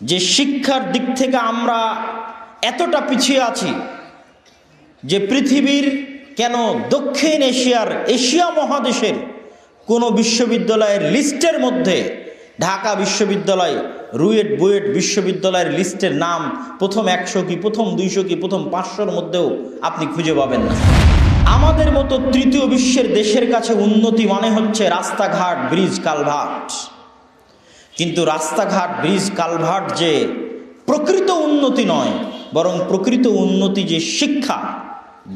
যে শিক্ষার দিক থেকে আমরা এতটা পিছিয়ে আছি যে পৃথিবীর কেন দক্ষিণ এশিয়া মহাদেশের কোনো বিশ্ববিদ্যালয়ের লিস্টের মধ্যে ঢাকা বিশ্ববিদ্যালয়, রুয়েট, বুয়েট বিশ্ববিদ্যালয়ের লিস্টের নাম প্রথম 100 কি প্রথম 200 কি প্রথম 500-র মধ্যেও আপনি খুঁজে পাবেন না। আমাদের মতো তৃতীয় বিশ্বের দেশের কাছে উন্নতি মানে হচ্ছে রাস্তাঘাট, ব্রিজ, কালভার্ট। কিন্তু রাস্তাঘাট, ব্রিজ, কালভার্ট যে প্রকৃত উন্নতি নয়, বরং প্রকৃত উন্নতি যে শিক্ষা,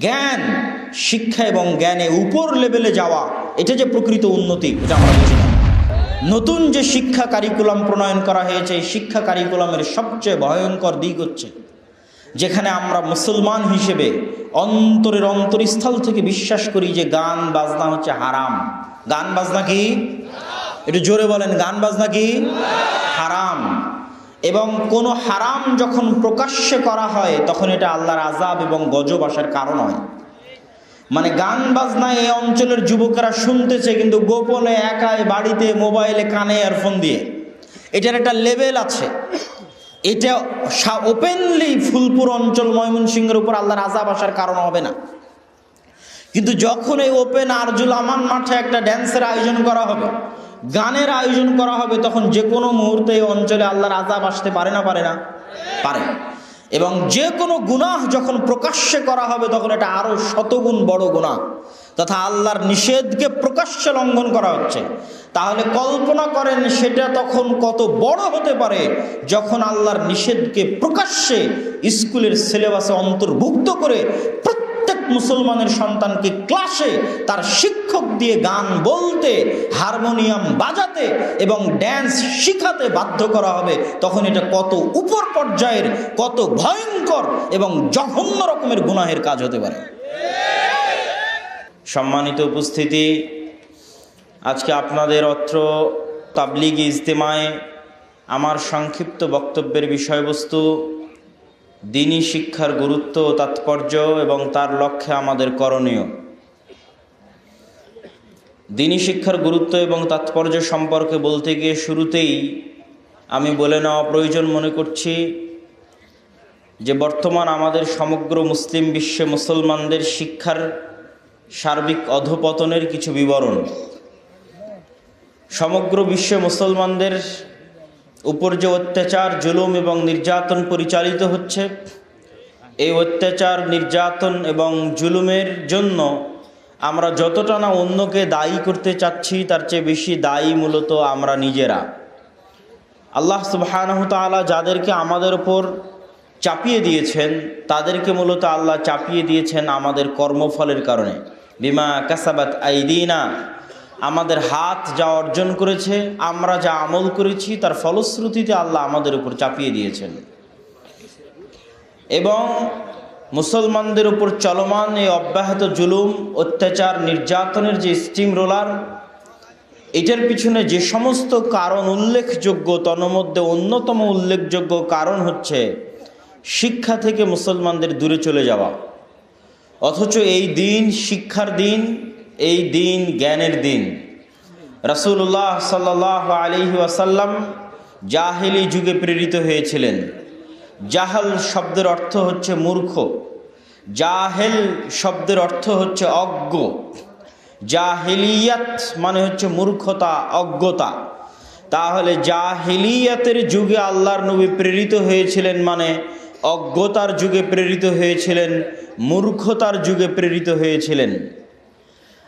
জ্ঞান, শিক্ষা এবং জ্ঞানে উপর লেভেলে যাওয়া, এটা যে প্রকৃত উন্নতি, এটা আমরা বুঝি না। নতুন যে শিক্ষা কারিকুলাম প্রণয়ন করা হয়েছে, এই শিক্ষা কারিকুলামের সবচেয়ে ভয়ঙ্কর দিক হচ্ছে যেখানে আমরা মুসলমান হিসেবে অন্তরের অন্তরস্থল থেকে বিশ্বাস করি যে গান বাজনা হচ্ছে হারাম। গান বাজনা কি? একটু জোরে বলেন, গান বাজনা কি? হারাম। এবং কোনো হারাম যখন প্রকাশ্যে করা হয় তখন এটা আল্লাহর আযাব এবং গজব আসার কারণ হয়। মানে গান বাজনা এই অঞ্চলের যুবকেরা শুনতেছে কিন্তু গোপনে একাই বাড়িতে মোবাইলে কানে ইয়ারফোন দিয়ে, এটার একটা লেভেল আছে। এটা ওপেনলি ফুলপুর অঞ্চল ময়মনসিংহের উপর আল্লাহর আযাব আসার কারণ হবে না। কিন্তু যখন এই ওপেন আরজুল আমান মাঠে একটা ড্যান্সের আয়োজন করা হবে, গানের আয়োজন করা হবে, তখন যে কোনো মুহূর্তে এই অঞ্চলে আল্লাহর আযাব আসতে পারে না? পারে না? পারে। এবং যে কোনো গুনাহ যখন প্রকাশ্যে করা হবে তখন এটা আরো শতগুণ বড় গুনাহ, তথা আল্লাহর নিষেধকে প্রকাশ্যে লঙ্ঘন করা হচ্ছে। তাহলে কল্পনা করেন সেটা তখন কত বড় হতে পারে যখন আল্লাহর নিষেধকে প্রকাশ্যে স্কুলের সিলেবাসে অন্তর্ভুক্ত করে প্রত্যেক মুসলমানের সন্তানকে ক্লাসে তার শিক্ষক দিয়ে গান বলতে, হারমোনিয়াম বাজাতে এবং ড্যান্স শিখাতে বাধ্য করা হবে। তখন এটা কত উপর পর্যায়ের, কত ভয়ঙ্কর এবং জঘন্য রকমের গুনাহের কাজ হতে পারে। সম্মানিত উপস্থিতি, আজকে আপনাদের অত্র তাবলীগী ইজতেমায় আমার সংক্ষিপ্ত বক্তব্যের বিষয়বস্তু দ্বীনি শিক্ষার গুরুত্ব ও তাৎপর্য এবং তার লক্ষ্যে আমাদের করণীয়। দ্বীনি শিক্ষার গুরুত্ব এবং তাৎপর্য সম্পর্কে বলতে গিয়ে শুরুতেই আমি বলে নেওয়া প্রয়োজন মনে করছি যে বর্তমান আমাদের সমগ্র মুসলিম বিশ্বে মুসলমানদের শিক্ষার সার্বিক অধঃপতনের কিছু বিবরণ। সমগ্র বিশ্বে মুসলমানদের উপর যে অত্যাচার, জুলুম এবং নির্যাতন পরিচালিত হচ্ছে, এই অত্যাচার, নির্যাতন এবং জুলুমের জন্য আমরা যতটা না অন্যকে দায়ী করতে চাচ্ছি তার চেয়ে বেশি দায়ী মূলত আমরা নিজেরা। আল্লাহ সুবহানাহু ওয়া তাআলা যাদেরকে আমাদের উপর চাপিয়ে দিয়েছেন তাদেরকে মূলত আল্লাহ চাপিয়ে দিয়েছেন আমাদের কর্মফলের কারণে। বিমা কাসাবাত আইদিনা, আমাদের হাত যা অর্জন করেছে, আমরা যা আমল করেছি তার ফলশ্রুতিতে আল্লাহ আমাদের উপর চাপিয়ে দিয়েছেন। এবং মুসলমানদের উপর চলমান এই অব্যাহত জুলুম, অত্যাচার, নির্যাতনের যে স্টিম রোলার, এটার পিছনে যে সমস্ত কারণ উল্লেখযোগ্য, তন্মধ্যে অন্যতম উল্লেখযোগ্য কারণ হচ্ছে শিক্ষা থেকে মুসলমানদের দূরে চলে যাওয়া। অথচ এই দিন শিক্ষার দিন, এই দিন জ্ঞানের দিন। রাসূলুল্লাহ সাল্লাল্লাহু আলাইহি ওয়াসাল্লাম জাহেলি যুগে প্রেরিত হয়েছিলেন। জাহাল শব্দের অর্থ হচ্ছে মূর্খ, জাহেল শব্দের অর্থ হচ্ছে অজ্ঞ, জাহেলিয়াত মানে হচ্ছে মূর্খতা, অজ্ঞতা। তাহলে জাহেলিয়াতের যুগে আল্লাহর নবী প্রেরিত হয়েছিলেন মানে অজ্ঞতার যুগে প্রেরিত হয়েছিলেন, মূর্খতার যুগে প্রেরিত হয়েছিলেন।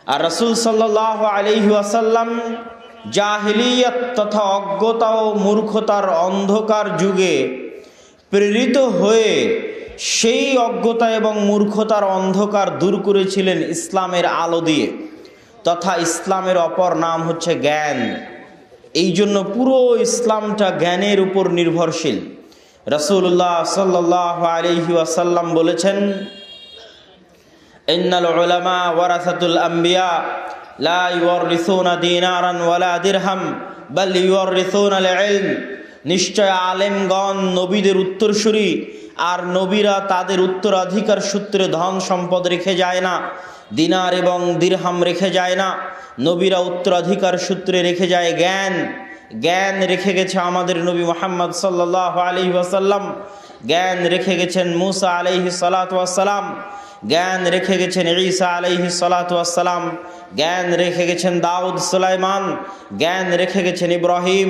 আর রাসূল সাল্লাল্লাহু আলাইহি ওয়াসাল্লাম জাহেলিয়াত তথা অজ্ঞতা ও মূর্খতার অন্ধকার যুগে প্রেরিত হয়ে সেই অজ্ঞতা এবং মূর্খতার অন্ধকার দূর করেছিলেন ইসলামের আলো দিয়ে, তথা ইসলামের অপর নাম হচ্ছে জ্ঞান। এই জন্য পুরো ইসলামটা জ্ঞানের উপর নির্ভরশীল। রাসূলুল্লাহ সাল্লাল্লাহু আলাইহি ওয়াসাল্লাম বলেছেন, ইন্নাল উলামা ওয়ারাসাতুল আম্বিয়া লা ইউরিসুনা দিনারান ওয়ালা দিরহাম বাল ইউরিসুনাল ইলম। নিশ্চয় আলেমগণ নবীদের উত্তরসূরি, আর নবীরা তাদের উত্তরাধিকার সূত্রে ধন সম্পদ রেখে যায় না, দিনার এবং দিরহাম রেখে যায় না। নবীরা উত্তরাধিকার সূত্রে রেখে যায় জ্ঞান। জ্ঞান রেখে গেছে আমাদের নবী মুহাম্মদ সাল্লাল্লাহু আলাইহি ওয়াসাল্লাম, জ্ঞান রেখে গেছেন মুসা আলাইহিস সালাতু ওয়াস সালাম, জ্ঞান রেখে গেছেন ঈসা আলাইহিস সালাতু ওয়াস সালাম, জ্ঞান রেখে গেছেন দাউদ সুলাইমান, জ্ঞান রেখে গেছেন ইব্রাহিম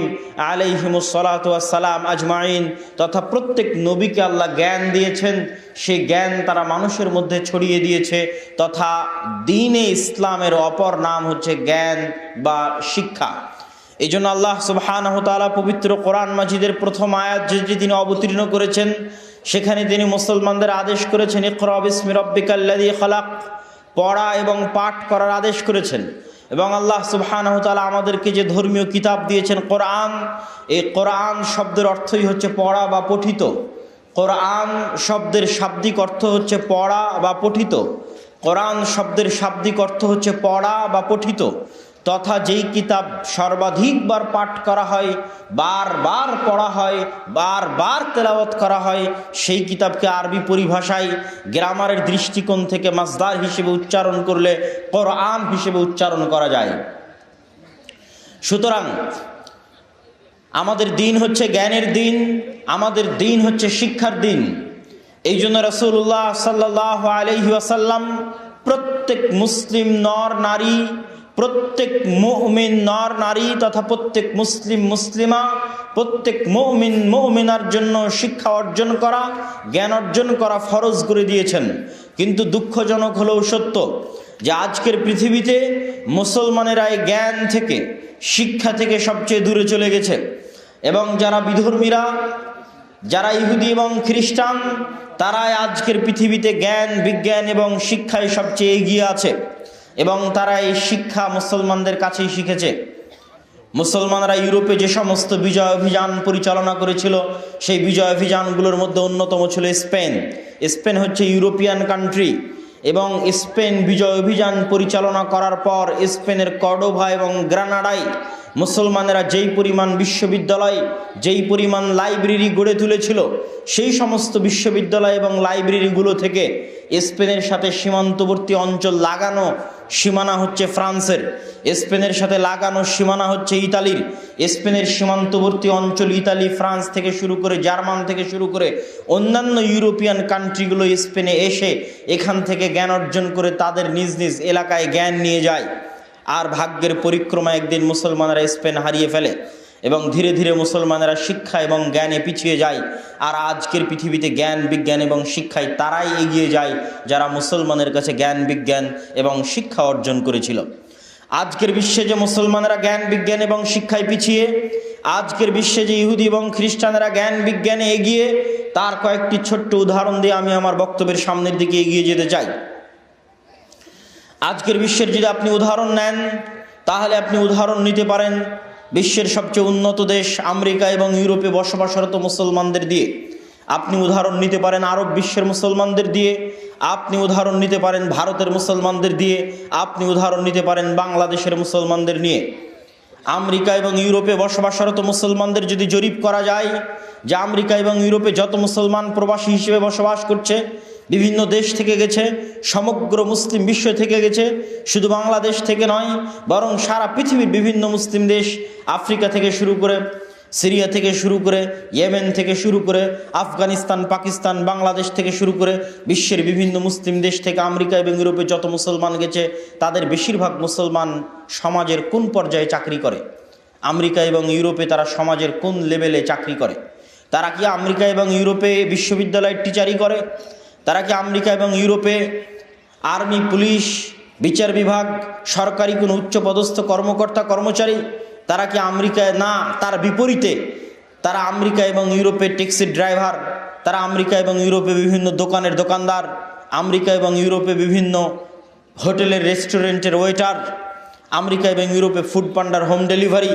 আলাইহিমুস সালাতু ওয়াস সালাম আজমাইন। তথা প্রত্যেক নবীকে আল্লাহ জ্ঞান দিয়েছেন, সেই জ্ঞান তারা মানুষের মধ্যে ছড়িয়ে দিয়েছে। তথা দ্বীনে ইসলামের অপর নাম হচ্ছে জ্ঞান বা শিক্ষা। এই জন্য আল্লাহ সুবহানাহু ওয়া তাআলা পবিত্র কোরআন মাজিদের প্রথম আয়াত যেটি তিনি অবতীর্ণ করেছেন, সেখানে তিনি মুসলমানদের আদেশ করেছেন ইকরা বিসমি রাব্বিকাল্লাযী খালাক, পড়া এবং পাঠ করার আদেশ করেছেন। এবং আল্লাহ সুবহানাহু ওয়া তাআলা আমাদেরকে যে ধর্মীয় কিতাব দিয়েছেন কোরআন, এই কোরআন শব্দের অর্থই হচ্ছে পড়া বা পঠিত। কোরআন শব্দের শাব্দিক অর্থ হচ্ছে পড়া বা পঠিত। কোরআন শব্দের শাব্দিক অর্থ হচ্ছে পড়া বা পঠিত। তথা যেই কিতাব সর্বাধিকবার পাঠ করা হয়, বারবার পড়া হয়, বারবার তেলাওয়াত করা হয়, সেই কিতাবকে আরবি পরিভাষায় গ্রামারের দৃষ্টিকোণ থেকে মাসদার হিসেবে উচ্চারণ করলে কোরআন হিসেবে উচ্চারণ করা যায়। সুতরাং আমাদের দিন হচ্ছে জ্ঞানের দিন, আমাদের দিন হচ্ছে শিক্ষার দিন। এই জন্য রাসূলুল্লাহ সাল্লাল্লাহু আলাইহি ওয়াসাল্লাম প্রত্যেক মুসলিম নর নারী, প্রত্যেক মুমিন নর নারী তথা প্রত্যেক মুসলিম মুসলিমা, প্রত্যেক মুমিন মুমিনার জন্য শিক্ষা অর্জন করা, জ্ঞান অর্জন করা ফরজ করে দিয়েছেন। কিন্তু দুঃখজনক হলেও সত্য যে আজকের পৃথিবীতে মুসলমানেরা এই জ্ঞান থেকে, শিক্ষা থেকে সবচেয়ে দূরে চলে গেছে। এবং যারা বিধর্মীরা, যারা ইহুদি এবং খ্রিস্টান, তারাই আজকের পৃথিবীতে জ্ঞান বিজ্ঞান এবং শিক্ষায় সবচেয়ে এগিয়ে আছে। এবং তারা এই শিক্ষা মুসলমানদের কাছেই শিখেছে। মুসলমানরা ইউরোপে যে সমস্ত বিজয় অভিযান পরিচালনা করেছিল, সেই বিজয় অভিযানগুলোর মধ্যে অন্যতম ছিল স্পেন। স্পেন হচ্ছে ইউরোপিয়ান কান্ট্রি, এবং স্পেন বিজয় অভিযান পরিচালনা করার পর স্পেনের কর্ডোভা এবং গ্রানাডায় মুসলমানেরা যেই পরিমাণ বিশ্ববিদ্যালয়, যেই পরিমাণ লাইব্রেরি গড়ে তুলেছিল, সেই সমস্ত বিশ্ববিদ্যালয় এবং লাইব্রেরিগুলো থেকে স্পেনের সাথে সীমান্তবর্তী অঞ্চল লাগানো সীমানা হচ্ছে ফ্রান্সের, স্পেনের সাথে লাগানো সীমানা হচ্ছে ইতালির, স্পেনের সীমান্তবর্তী অঞ্চল ইতালি, ফ্রান্স থেকে শুরু করে, জার্মান থেকে শুরু করে অন্যান্য ইউরোপিয়ান কান্ট্রিগুলো স্পেনে এসে এখান থেকে জ্ঞান অর্জন করে তাদের নিজ নিজ এলাকায় জ্ঞান নিয়ে যায়। আর ভাগ্যের পরিক্রমা একদিন মুসলমানেরা স্পেন হারিয়ে ফেলে এবং ধীরে ধীরে মুসলমানেরা শিক্ষা এবং জ্ঞানে পিছিয়ে যায়। আর আজকের পৃথিবীতে জ্ঞান বিজ্ঞান এবং শিক্ষায় তারাই এগিয়ে যায় যারা মুসলমানের কাছে জ্ঞান বিজ্ঞান এবং শিক্ষা অর্জন করেছিল। আজকের বিশ্বে যে মুসলমানেরা জ্ঞান বিজ্ঞান এবং শিক্ষায় পিছিয়ে, আজকের বিশ্বে যে ইহুদি এবং খ্রিস্টানেরা জ্ঞান বিজ্ঞানে এগিয়ে, তার কয়েকটি ছোট্ট উদাহরণ দিয়ে আমি আমার বক্তব্যের সামনের দিকে এগিয়ে যেতে চাই। আজকের বিশ্বের যদি আপনি উদাহরণ নেন, তাহলে আপনি উদাহরণ নিতে পারেন বিশ্বের সবচেয়ে উন্নত দেশ আমেরিকা এবং ইউরোপে বসবাসরত মুসলমানদের দিয়ে। আপনি উদাহরণ নিতে পারেন আরব বিশ্বের মুসলমানদের দিয়ে, আপনি উদাহরণ নিতে পারেন ভারতের মুসলমানদের দিয়ে, আপনি উদাহরণ নিতে পারেন বাংলাদেশের মুসলমানদের নিয়ে। আমেরিকা এবং ইউরোপে বসবাসরত মুসলমানদের যদি জরিপ করা যায় যে আমেরিকা এবং ইউরোপে যত মুসলমান প্রবাসী হিসেবে বসবাস করছে, বিভিন্ন দেশ থেকে গেছে, সমগ্র মুসলিম বিশ্ব থেকে গেছে, শুধু বাংলাদেশ থেকে নয় বরং সারা পৃথিবীর বিভিন্ন মুসলিম দেশ, আফ্রিকা থেকে শুরু করে, সিরিয়া থেকে শুরু করে, ইয়েমেন থেকে শুরু করে, আফগানিস্তান, পাকিস্তান, বাংলাদেশ থেকে শুরু করে বিশ্বের বিভিন্ন মুসলিম দেশ থেকে আমেরিকা এবং ইউরোপে যত মুসলমান গেছে, তাদের বেশিরভাগ মুসলমান সমাজের কোন পর্যায়ে চাকরি করে? আমেরিকা এবং ইউরোপে তারা সমাজের কোন লেভেলে চাকরি করে? তারা কি আমেরিকা এবং ইউরোপে বিশ্ববিদ্যালয়ের টিচারই করে? তারা কি আমেরিকা এবং ইউরোপে আর্মি, পুলিশ, বিচার বিভাগ, সরকারি কোনো উচ্চপদস্থ কর্মকর্তা কর্মচারী? তারা কি আমেরিকায় না, তার বিপরীতে তারা আমেরিকা এবং ইউরোপে ট্যাক্সির ড্রাইভার, তারা আমেরিকা এবং ইউরোপে বিভিন্ন দোকানের দোকানদার, আমেরিকা এবং ইউরোপে বিভিন্ন হোটেলের রেস্টুরেন্টের ওয়েটার, আমেরিকা এবং ইউরোপে ফুড পান্ডার, হোম ডেলিভারি,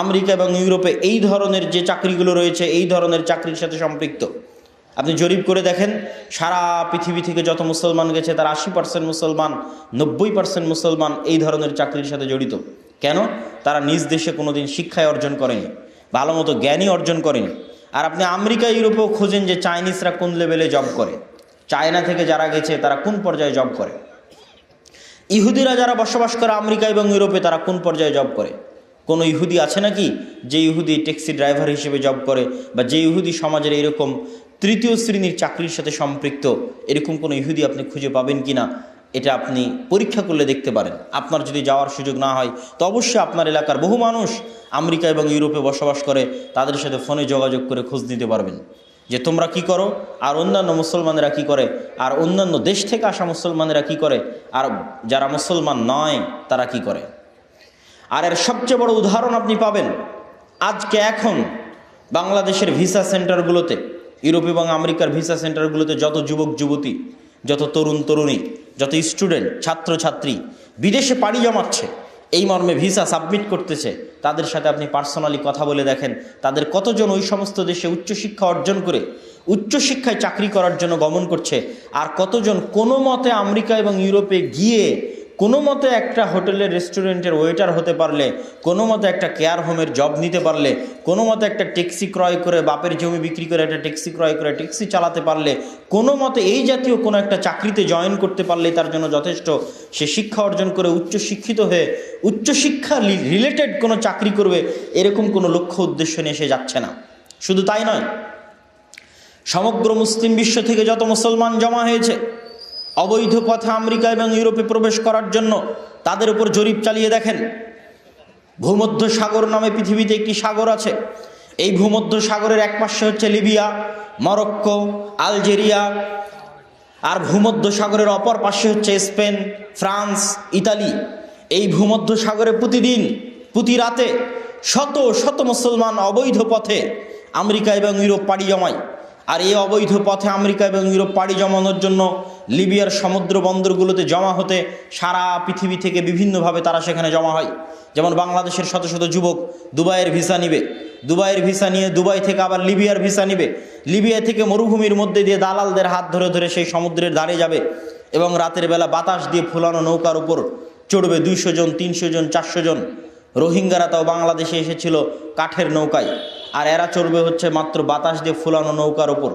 আমেরিকা এবং ইউরোপে এই ধরনের যে চাকরিগুলো রয়েছে, এই ধরনের চাকরির সাথে সম্পৃক্ত। আপনি জরিপ করে দেখেন, সারা পৃথিবী থেকে যত মুসলমান গেছে তার 80% মুসলমান, 90% মুসলমান এই ধরনের চাকরির সাথে জড়িত। কেন? তারা নিজ দেশে কোনোদিন শিক্ষায় অর্জন করেনি, ভালো মতো জ্ঞানই অর্জন করেনি। আর আপনি আমেরিকা ইউরোপেও খোঁজেন যে চাইনিজরা কোন লেভেলে জব করে, চায়না থেকে যারা গেছে তারা কোন পর্যায়ে জব করে, ইহুদিরা যারা বসবাস করে আমেরিকা এবং ইউরোপে তারা কোন পর্যায়ে জব করে, কোনো ইহুদি আছে নাকি যে ইহুদি ট্যাক্সি ড্রাইভার হিসেবে জব করে, বা যে ইহুদি সমাজের এরকম তৃতীয় শ্রেণীর চাকরির সাথে সম্পৃক্ত, এরকম কোনো ইহুদি আপনি খুঁজে পাবেন কি না, এটা আপনি পরীক্ষা করলে দেখতে পারেন। আপনার যদি যাওয়ার সুযোগ না হয় তো অবশ্যই আপনার এলাকার বহু মানুষ আমেরিকা এবং ইউরোপে বসবাস করে, তাদের সাথে ফোনে যোগাযোগ করে খোঁজ নিতে পারবেন যে তোমরা কি করো, আর অন্যান্য মুসলমানেরা কি করে, আর অন্যান্য দেশ থেকে আসা মুসলমানেরা কি করে, আর যারা মুসলমান নয় তারা কি করে। আর এর সবচেয়ে বড় উদাহরণ আপনি পাবেন আজকে এখন বাংলাদেশের ভিসা সেন্টারগুলোতে, ইউরোপ এবং আমেরিকার ভিসা সেন্টারগুলোতে যত যুবক যুবতী, যত তরুণ তরুণী, যত স্টুডেন্ট ছাত্রছাত্রী বিদেশে পাড়ি জমাচ্ছে, এই মর্মে ভিসা সাবমিট করতেছে, তাদের সাথে আপনি পার্সোনালি কথা বলে দেখেন তাদের কতজন ওই সমস্ত দেশে উচ্চশিক্ষা অর্জন করে উচ্চশিক্ষায় চাকরি করার জন্য গমন করছে, আর কতজন কোনো মতে আমেরিকা এবং ইউরোপে গিয়ে কোনো মতে একটা হোটেলের রেস্টুরেন্টের ওয়েটার হতে পারলে, কোনো মতে একটা কেয়ার হোমের জব নিতে পারলে, কোনো মতে একটা ট্যাক্সি ক্রয় করে বাপের জমি বিক্রি করে একটা ট্যাক্সি ক্রয় করে ট্যাক্সি চালাতে পারলে, কোনো মতে এই জাতীয় কোনো একটা চাকরিতে জয়েন করতে পারলে তার জন্য যথেষ্ট, সে শিক্ষা অর্জন করে উচ্চশিক্ষিত হয়ে উচ্চশিক্ষা রিলেটেড কোনো চাকরি করবে, এরকম কোনো লক্ষ্য উদ্দেশ্য নিয়ে সে যাচ্ছে না। শুধু তাই নয়, সমগ্র মুসলিম বিশ্ব থেকে যত মুসলমান জমা হয়েছে অবৈধ পথে আমেরিকা এবং ইউরোপে প্রবেশ করার জন্য, তাদের উপর জরিপ চালিয়ে দেখেন। ভূমধ্য সাগর নামে পৃথিবীতে একটি সাগর আছে। এই ভূমধ্য সাগরের এক পাশে হচ্ছে লিবিয়া, মরক্কো, আলজেরিয়া, আর ভূমধ্য সাগরের অপর পাশে হচ্ছে স্পেন, ফ্রান্স, ইতালি। এই ভূমধ্য সাগরে প্রতিদিন প্রতি রাতে শত শত মুসলমান অবৈধ পথে আমেরিকা এবং ইউরোপ পাড়ি জমায়। আর এই অবৈধ পথে আমেরিকা এবং ইউরোপ পাড়ি জমানোর জন্য লিবিয়ার সমুদ্র বন্দরগুলোতে জমা হতে সারা পৃথিবী থেকে বিভিন্নভাবে তারা সেখানে জমা হয়। যেমন বাংলাদেশের শত শত যুবক দুবাইয়ের ভিসা নিবে, দুবাইয়ের ভিসা নিয়ে দুবাই থেকে আবার লিবিয়ার ভিসা নিবে, লিবিয়া থেকে মরুভূমির মধ্যে দিয়ে দালালদের হাত ধরে ধরে সেই সমুদ্রের ধারে যাবে এবং রাতের বেলা বাতাস দিয়ে ফুলানো নৌকার উপর চড়বে 200 জন, 300 জন, 400 জন। রোহিঙ্গারা তাও বাংলাদেশে এসেছিল কাঠের নৌকায়, আর এরা চড়বে হচ্ছে মাত্র বাতাস দিয়ে ফুলানো নৌকার উপর,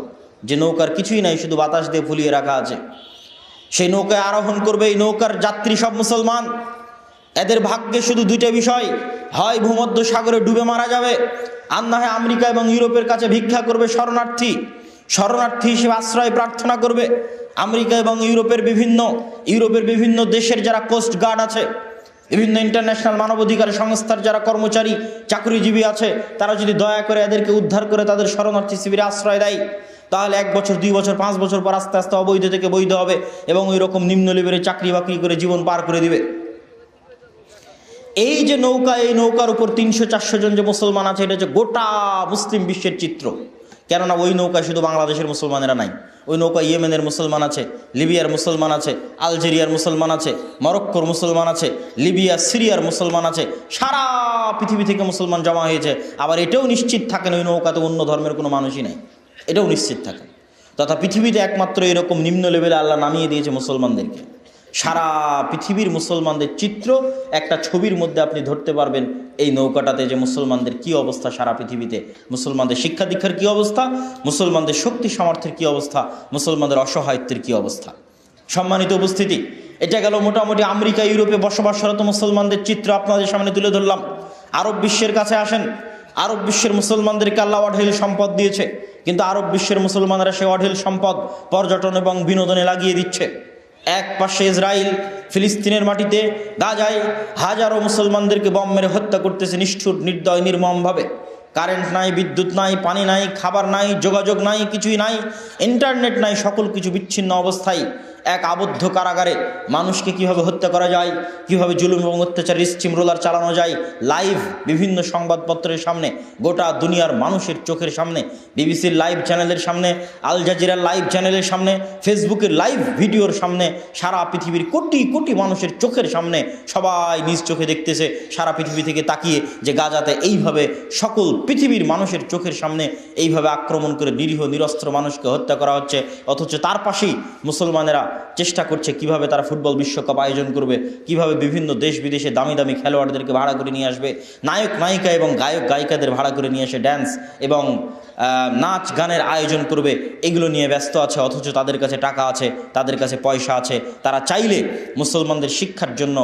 যে নৌকার কিছুই নাই, শুধু বাতাস দিয়ে ফুলিয়ে রাখা আছে। সেই নৌকায় আরোহণ করবে, এই নৌকার যাত্রী সব মুসলমান। এদের ভাগ্যে শুধু দুইটা বিষয়, হয় ভূমধ্য সাগরে ডুবে মারা যাবে, আর না হয় আমেরিকা এবং ইউরোপের কাছে ভিক্ষা করবে, শরণার্থী হিসেবে আশ্রয় প্রার্থনা করবে। আমেরিকা এবং ইউরোপের বিভিন্ন দেশের যারা কোস্ট গার্ড আছে, বিভিন্ন ইন্টারন্যাশনাল মানবাধিকার সংস্থার যারা কর্মচারী চাকরিজীবী আছে, তারা যদি দয়া করে এদেরকে উদ্ধার করে তাদের শরণার্থী শিবিরে আশ্রয় দেয়, তাহলে 1 বছর 2 বছর 5 বছর পর আস্তে আস্তে অবৈধ থেকে বৈধ হবে এবং ওই রকম নিম্ন লেভেলে চাকরি বাকরি করে জীবন পার করে দিবে। এই যে নৌকা, এই নৌকার উপর 300-400 জন যে মুসলমান আছে, এটা হচ্ছে গোটা মুসলিম বিশ্বের চিত্র। কেননা ওই নৌকায় শুধু বাংলাদেশের মুসলমানেরা নাই, ওই নৌকায় ইয়েমেনের মুসলমান আছে, লিবিয়ার মুসলমান আছে, আলজেরিয়ার মুসলমান আছে, মরক্কোর মুসলমান আছে, লিবিয়া সিরিয়ার মুসলমান আছে, সারা পৃথিবী থেকে মুসলমান জমা হয়েছে। আবার এটাও নিশ্চিত থাকেন ওই নৌকাতে অন্য ধর্মের কোনো মানুষই নেই, এটাও নিশ্চিত থাকেন। তথা পৃথিবীতে একমাত্র এরকম নিম্ন লেভেলে আল্লাহ নামিয়ে দিয়েছে মুসলমানদেরকে। সারা পৃথিবীর মুসলমানদের চিত্র একটা ছবির মধ্যে আপনি ধরতে পারবেন এই নৌকাটাতে, যে মুসলমানদের কি অবস্থা সারা পৃথিবীতে, মুসলমানদের শিক্ষা দীক্ষার কি অবস্থা, মুসলমানদের শক্তি সামর্থ্যের কি অবস্থা, মুসলমানদের অসহায়ত্বের কি অবস্থা। সম্মানিত উপস্থিতি, এটা গেল মোটামুটি আমেরিকা ইউরোপে বসবাসরত মুসলমানদের চিত্র আপনাদের সামনে তুলে ধরলাম। আরব বিশ্বের কাছে আসেন। আরব বিশ্বের মুসলমানদেরকে আল্লাহ অঢেল সম্পদ দিয়েছে, কিন্তু আরব বিশ্বের মুসলমানরা সে অঢেল সম্পদ পর্যটন এবং বিনোদনে লাগিয়ে দিচ্ছে। এক পাশে ইসরায়েল ফিলিস্তিনের মাটিতে গাজায় হাজারো মুসলমানদেরকে বম মেরে হত্যা করতেছে নিষ্ঠুর, নির্দয়, নির্মমভাবে। কারেন্ট নাই, বিদ্যুৎ নাই, পানি নাই, খাবার নাই, যোগাযোগ নাই, কিছুই নাই, ইন্টারনেট নাই, সকল কিছু বিচ্ছিন্ন অবস্থায় এক আবদ্ধ কারাগারে মানুষকে কিভাবে হত্যা করা যায়, কিভাবে জুলুম এবং অত্যাচার স্টিম রোলার চালানো যায়, লাইভ বিভিন্ন সংবাদপত্রের সামনে, গোটা দুনিয়ার মানুষের চোখের সামনে, বিবিসির লাইভ চ্যানেলের সামনে, আল জাজিরার লাইভ চ্যানেলের সামনে, ফেসবুকের লাইভ ভিডিওর সামনে, সারা পৃথিবীর কোটি কোটি মানুষের চোখের সামনে সবাই নিজ চোখে দেখতেছে, সারা পৃথিবী থেকে তাকিয়ে, যে গাজাতে এইভাবে সকল পৃথিবীর মানুষের চোখের সামনে এইভাবে আক্রমণ করে নিরীহ নিরস্ত্র মানুষকে হত্যা করা হচ্ছে। অথচ তার পাশেই মুসলমানেরা চেষ্টা করছে কিভাবে তারা ফুটবল বিশ্বকাপ আয়োজন করবে, কিভাবে বিভিন্ন দেশ বিদেশে দামি দামি খেলোয়াড়দেরকে ভাড়া করে নিয়ে আসবে, নায়ক নায়িকা এবং গায়ক গায়িকাদের ভাড়া করে নিয়ে এসে ড্যান্স এবং নাচ গানের আয়োজন করবে, এগুলো নিয়ে ব্যস্ত আছে। অথচ তাদের কাছে টাকা আছে, তাদের কাছে পয়সা আছে, তারা চাইলে মুসলমানদের শিক্ষার জন্য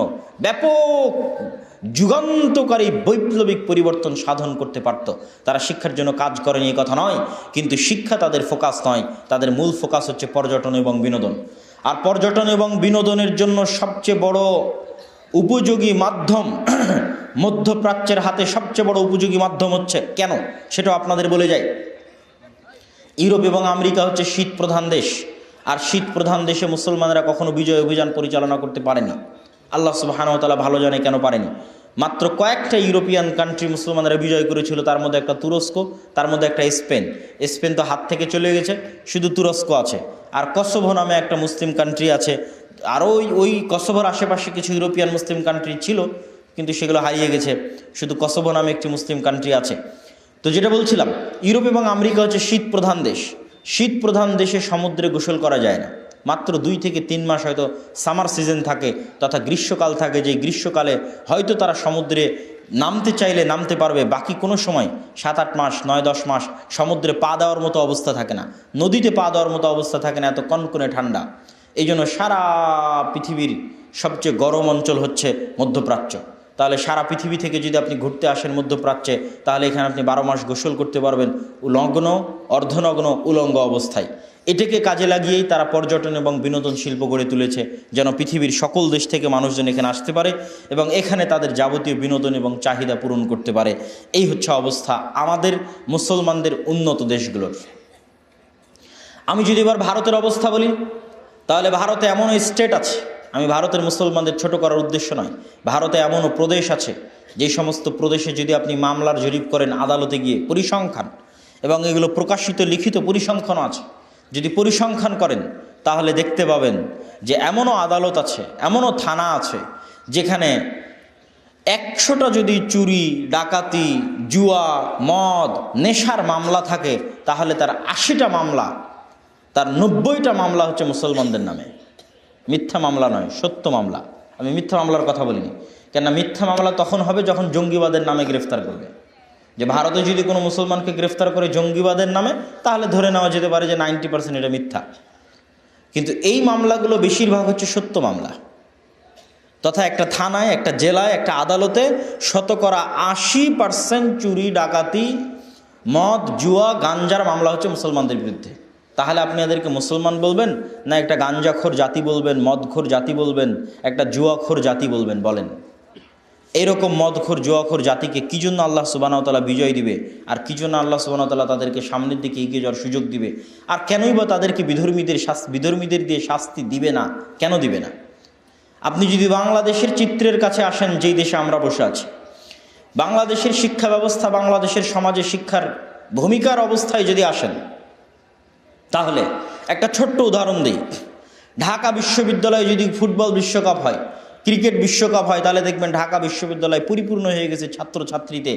ব্যাপক যুগান্তকারী বৈপ্লবিক পরিবর্তন সাধন করতে পারত। তারা শিক্ষার জন্য কাজ করেনি এ কথা নয়, কিন্তু শিক্ষা তাদের ফোকাস নয়, তাদের মূল ফোকাস হচ্ছে পর্যটন এবং বিনোদন। আর পর্যটন এবং বিনোদনের জন্য সবচেয়ে বড় উপযোগী মাধ্যম, মধ্যপ্রাচ্যের হাতে সবচেয়ে বড় উপযোগী মাধ্যম হচ্ছে, কেন সেটাও আপনাদের বলে যায়, ইউরোপ এবং আমেরিকা হচ্ছে শীত প্রধান দেশ। আর শীত প্রধান দেশে মুসলমানেরা কখনো বিজয় অভিযান পরিচালনা করতে পারেনি। আল্লাহ সুবহানাহু ওয়া তাআলা ভালো জানে কেন পারেনি। মাত্র কয়েকটা ইউরোপিয়ান কান্ট্রি মুসলমানেরা বিজয় করেছিল, তার মধ্যে একটা তুরস্ক, তার মধ্যে একটা স্পেন। স্পেন তো হাত থেকে চলে গেছে, শুধু তুরস্ক আছে। আর কসোভো নামে একটা মুসলিম কান্ট্রি আছে। আরও ওই কসোভোর আশেপাশে কিছু ইউরোপিয়ান মুসলিম কান্ট্রি ছিল, কিন্তু সেগুলো হারিয়ে গেছে। শুধু কসোভো নামে একটি মুসলিম কান্ট্রি আছে। তো যেটা বলছিলাম, ইউরোপ এবং আমেরিকা হচ্ছে শীত প্রধান দেশ। শীত প্রধান দেশে সমুদ্রে গোসল করা যায় না। মাত্র 2 থেকে 3 মাস হয়তো সামার সিজন থাকে, তথা গ্রীষ্মকাল থাকে, যে গ্রীষ্মকালে হয়তো তারা সমুদ্রে নামতে চাইলে নামতে পারবে। বাকি কোনো সময় 7-8 মাস, 9-10 মাস সমুদ্রে পা দেওয়ার মতো অবস্থা থাকে না, নদীতে পা দেওয়ার মতো অবস্থা থাকে না, এত কনকনে ঠান্ডা। এই জন্য সারা পৃথিবীর সবচেয়ে গরম অঞ্চল হচ্ছে মধ্যপ্রাচ্য। তাহলে সারা পৃথিবী থেকে যদি আপনি ঘুরতে আসেন মধ্যপ্রাচ্যে, তাহলে এখানে আপনি 12 মাস গোসল করতে পারবেন উলগ্ন, অর্ধনগ্ন, উলঙ্গ অবস্থায়। এটাকে কাজে লাগিয়েই তারা পর্যটন এবং বিনোদন শিল্প গড়ে তুলেছে, যেন পৃথিবীর সকল দেশ থেকে মানুষজন এখানে আসতে পারে এবং এখানে তাদের যাবতীয় বিনোদন এবং চাহিদা পূরণ করতে পারে। এই হচ্ছে অবস্থা আমাদের মুসলমানদের উন্নত দেশগুলোর। আমি যদি এবার ভারতের অবস্থা বলি, তাহলে ভারতে এমনও স্টেট আছে, আমি ভারতের মুসলমানদের ছোট করার উদ্দেশ্য নয়, ভারতে এমনও প্রদেশ আছে যে সমস্ত প্রদেশে যদি আপনি মামলার জরিপ করেন আদালতে গিয়ে, পরিসংখ্যান, এবং এগুলো প্রকাশিত লিখিত পরিসংখ্যানও আছে, যদি পরিসংখ্যান করেন তাহলে দেখতে পাবেন যে এমনও আদালত আছে, এমনও থানা আছে যেখানে 100টা যদি চুরি, ডাকাতি, জুয়া, মদ, নেশার মামলা থাকে, তাহলে তার 80টা মামলা, তার 90টা মামলা হচ্ছে মুসলমানদের নামে। মিথ্যা মামলা নয়, সত্য মামলা। আমি মিথ্যা মামলার কথা বলিনি, কেননা মিথ্যা মামলা তখন হবে যখন জঙ্গিবাদের নামে গ্রেফতার করবে। যে ভারতে যদি কোনো মুসলমানকে গ্রেফতার করে জঙ্গিবাদের নামে, তাহলে ধরে নেওয়া যেতে পারে যে 90% এটা মিথ্যা। কিন্তু এই মামলাগুলো বেশিরভাগ হচ্ছে সত্য মামলা, তথা একটা থানায়, একটা জেলায়, একটা আদালতে 80% চুরি, ডাকাতি, মদ, জুয়া, গাঞ্জার মামলা হচ্ছে মুসলমানদের বিরুদ্ধে। তাহলে আপনি এদেরকে মুসলমান বলবেন না একটা গাঞ্জাখোর জাতি বলবেন, মদখোর জাতি বলবেন, একটা জুয়াখোর জাতি বলবেন? বলেন, এরকম মদখোর, জুয়াখোর জাতিকে কী জন্য আল্লাহ সুবহানাহু ওয়া তাআলা বিজয় দিবে, আর কী জন্য আল্লাহ সুবহানাহু ওয়া তাআলা তাদেরকে সামনের দিকে এগিয়ে যাওয়ার সুযোগ দিবে, আর কেনই বা তাদেরকে বিধর্মীদের দিয়ে শাস্তি দিবে না? কেন দিবে না? আপনি যদি বাংলাদেশের চিত্রের কাছে আসেন, যেই দেশে আমরা বসে আছি, বাংলাদেশের শিক্ষা ব্যবস্থা, বাংলাদেশের সমাজে শিক্ষার ভূমিকার অবস্থায় যদি আসেন, তাহলে একটা ছোট্ট উদাহরণ দিই। ঢাকা বিশ্ববিদ্যালয়ে যদি ফুটবল বিশ্বকাপ হয়, ক্রিকেট বিশ্বকাপ হয়, তাহলে দেখবেন ঢাকা বিশ্ববিদ্যালয় পরিপূর্ণ হয়ে গেছে ছাত্রছাত্রীতে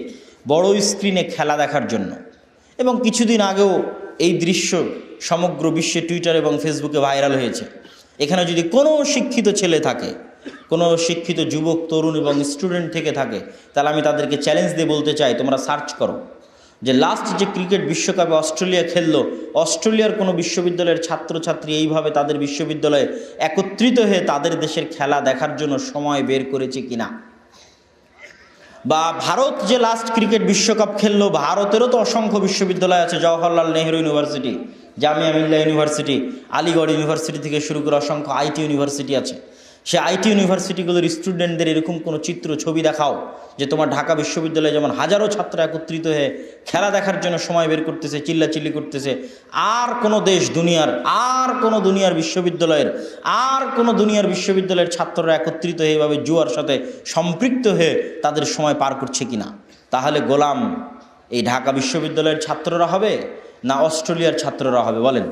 বড় স্ক্রিনে খেলা দেখার জন্য। এবং কিছুদিন আগেও এই দৃশ্য সমগ্র বিশ্বে টুইটার এবং ফেসবুকে ভাইরাল হয়েছে। এখানে যদি কোনো শিক্ষিত ছেলে থাকে, কোনো শিক্ষিত যুবক, তরুণ এবং স্টুডেন্ট থেকে থাকে, তাহলে আমি তাদেরকে চ্যালেঞ্জ দিয়ে বলতে চাই, তোমরা সার্চ করো যে লাস্ট যে ক্রিকেট বিশ্বকাপে অস্ট্রেলিয়া খেললো, অস্ট্রেলিয়ার কোনো বিশ্ববিদ্যালয়ের ছাত্রছাত্রী এইভাবে তাদের বিশ্ববিদ্যালয়ে একত্রিত হয়ে তাদের দেশের খেলা দেখার জন্য সময় বের করেছে কিনা। বা ভারত যে লাস্ট ক্রিকেট বিশ্বকাপ খেললো, ভারতেরও তো অসংখ্য বিশ্ববিদ্যালয় আছে, জওহরলাল নেহরু ইউনিভার্সিটি, জামিয়া মিল্লা ইউনিভার্সিটি, আলিগড় ইউনিভার্সিটি থেকে শুরু করে অসংখ্য আইটি ইউনিভার্সিটি আছে। সে আইটি ইউনিভার্সিটিগুলোর স্টুডেন্টদের এরকম কোনো চিত্র, ছবি দেখাও যে তোমার ঢাকা বিশ্ববিদ্যালয়ে যেমন হাজারো ছাত্র একত্রিত হয়ে খেলা দেখার জন্য সময় বের করতেছে, চিল্লাচিল্লি করতেছে। আর কোনো দেশ দুনিয়ার, আর কোনো দুনিয়ার বিশ্ববিদ্যালয়ের ছাত্ররা একত্রিত হয়ে এভাবে জুয়ার সাথে সম্পৃক্ত হয়ে তাদের সময় পার করছে কিনা? তাহলে গোলাম এই ঢাকা বিশ্ববিদ্যালয়ের ছাত্ররা হবে না অস্ট্রেলিয়ার ছাত্ররা হবে? বলেন,